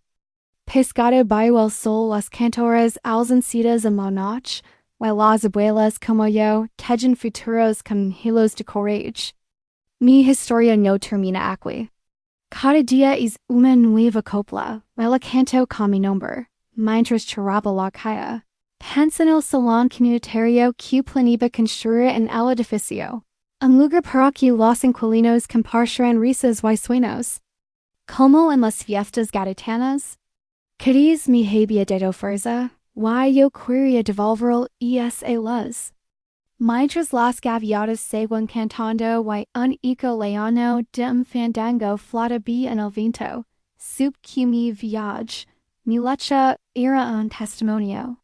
pescado bajo el sol, las cantoras ausenciadas en la noche, y las abuelas como yo tejen futuros con hilos de coraje. Mi historia no termina aquí. Cada día es una nueva copla, y la canto con mi nombre, mientras charaba la calle. Pensa en el salón comunitario que planea construir en el edificio. Un lugar para que los inquilinos compartan risas y sueños. Como en las fiestas gaditanas. Cádiz me había dado fuerza, y yo quería devolver esa luz. Mientras las gaviotas seguían cantando y un eco leano de un fandango flotaba en el viento, supe que mi viaje, mi lucha, era un testimonio.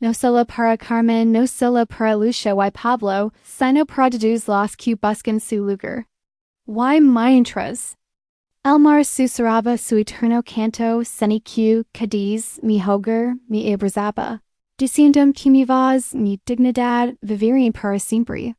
No solo para Carmen, no solo para Lucha y Pablo, sino para todos los que buscan su lugar. Y mientras el mar susurraba su eterno canto, seni que Cádiz, mi hogar, mi abrazaba, diciendo que mi voz, mi dignidad, vivirían para siempre.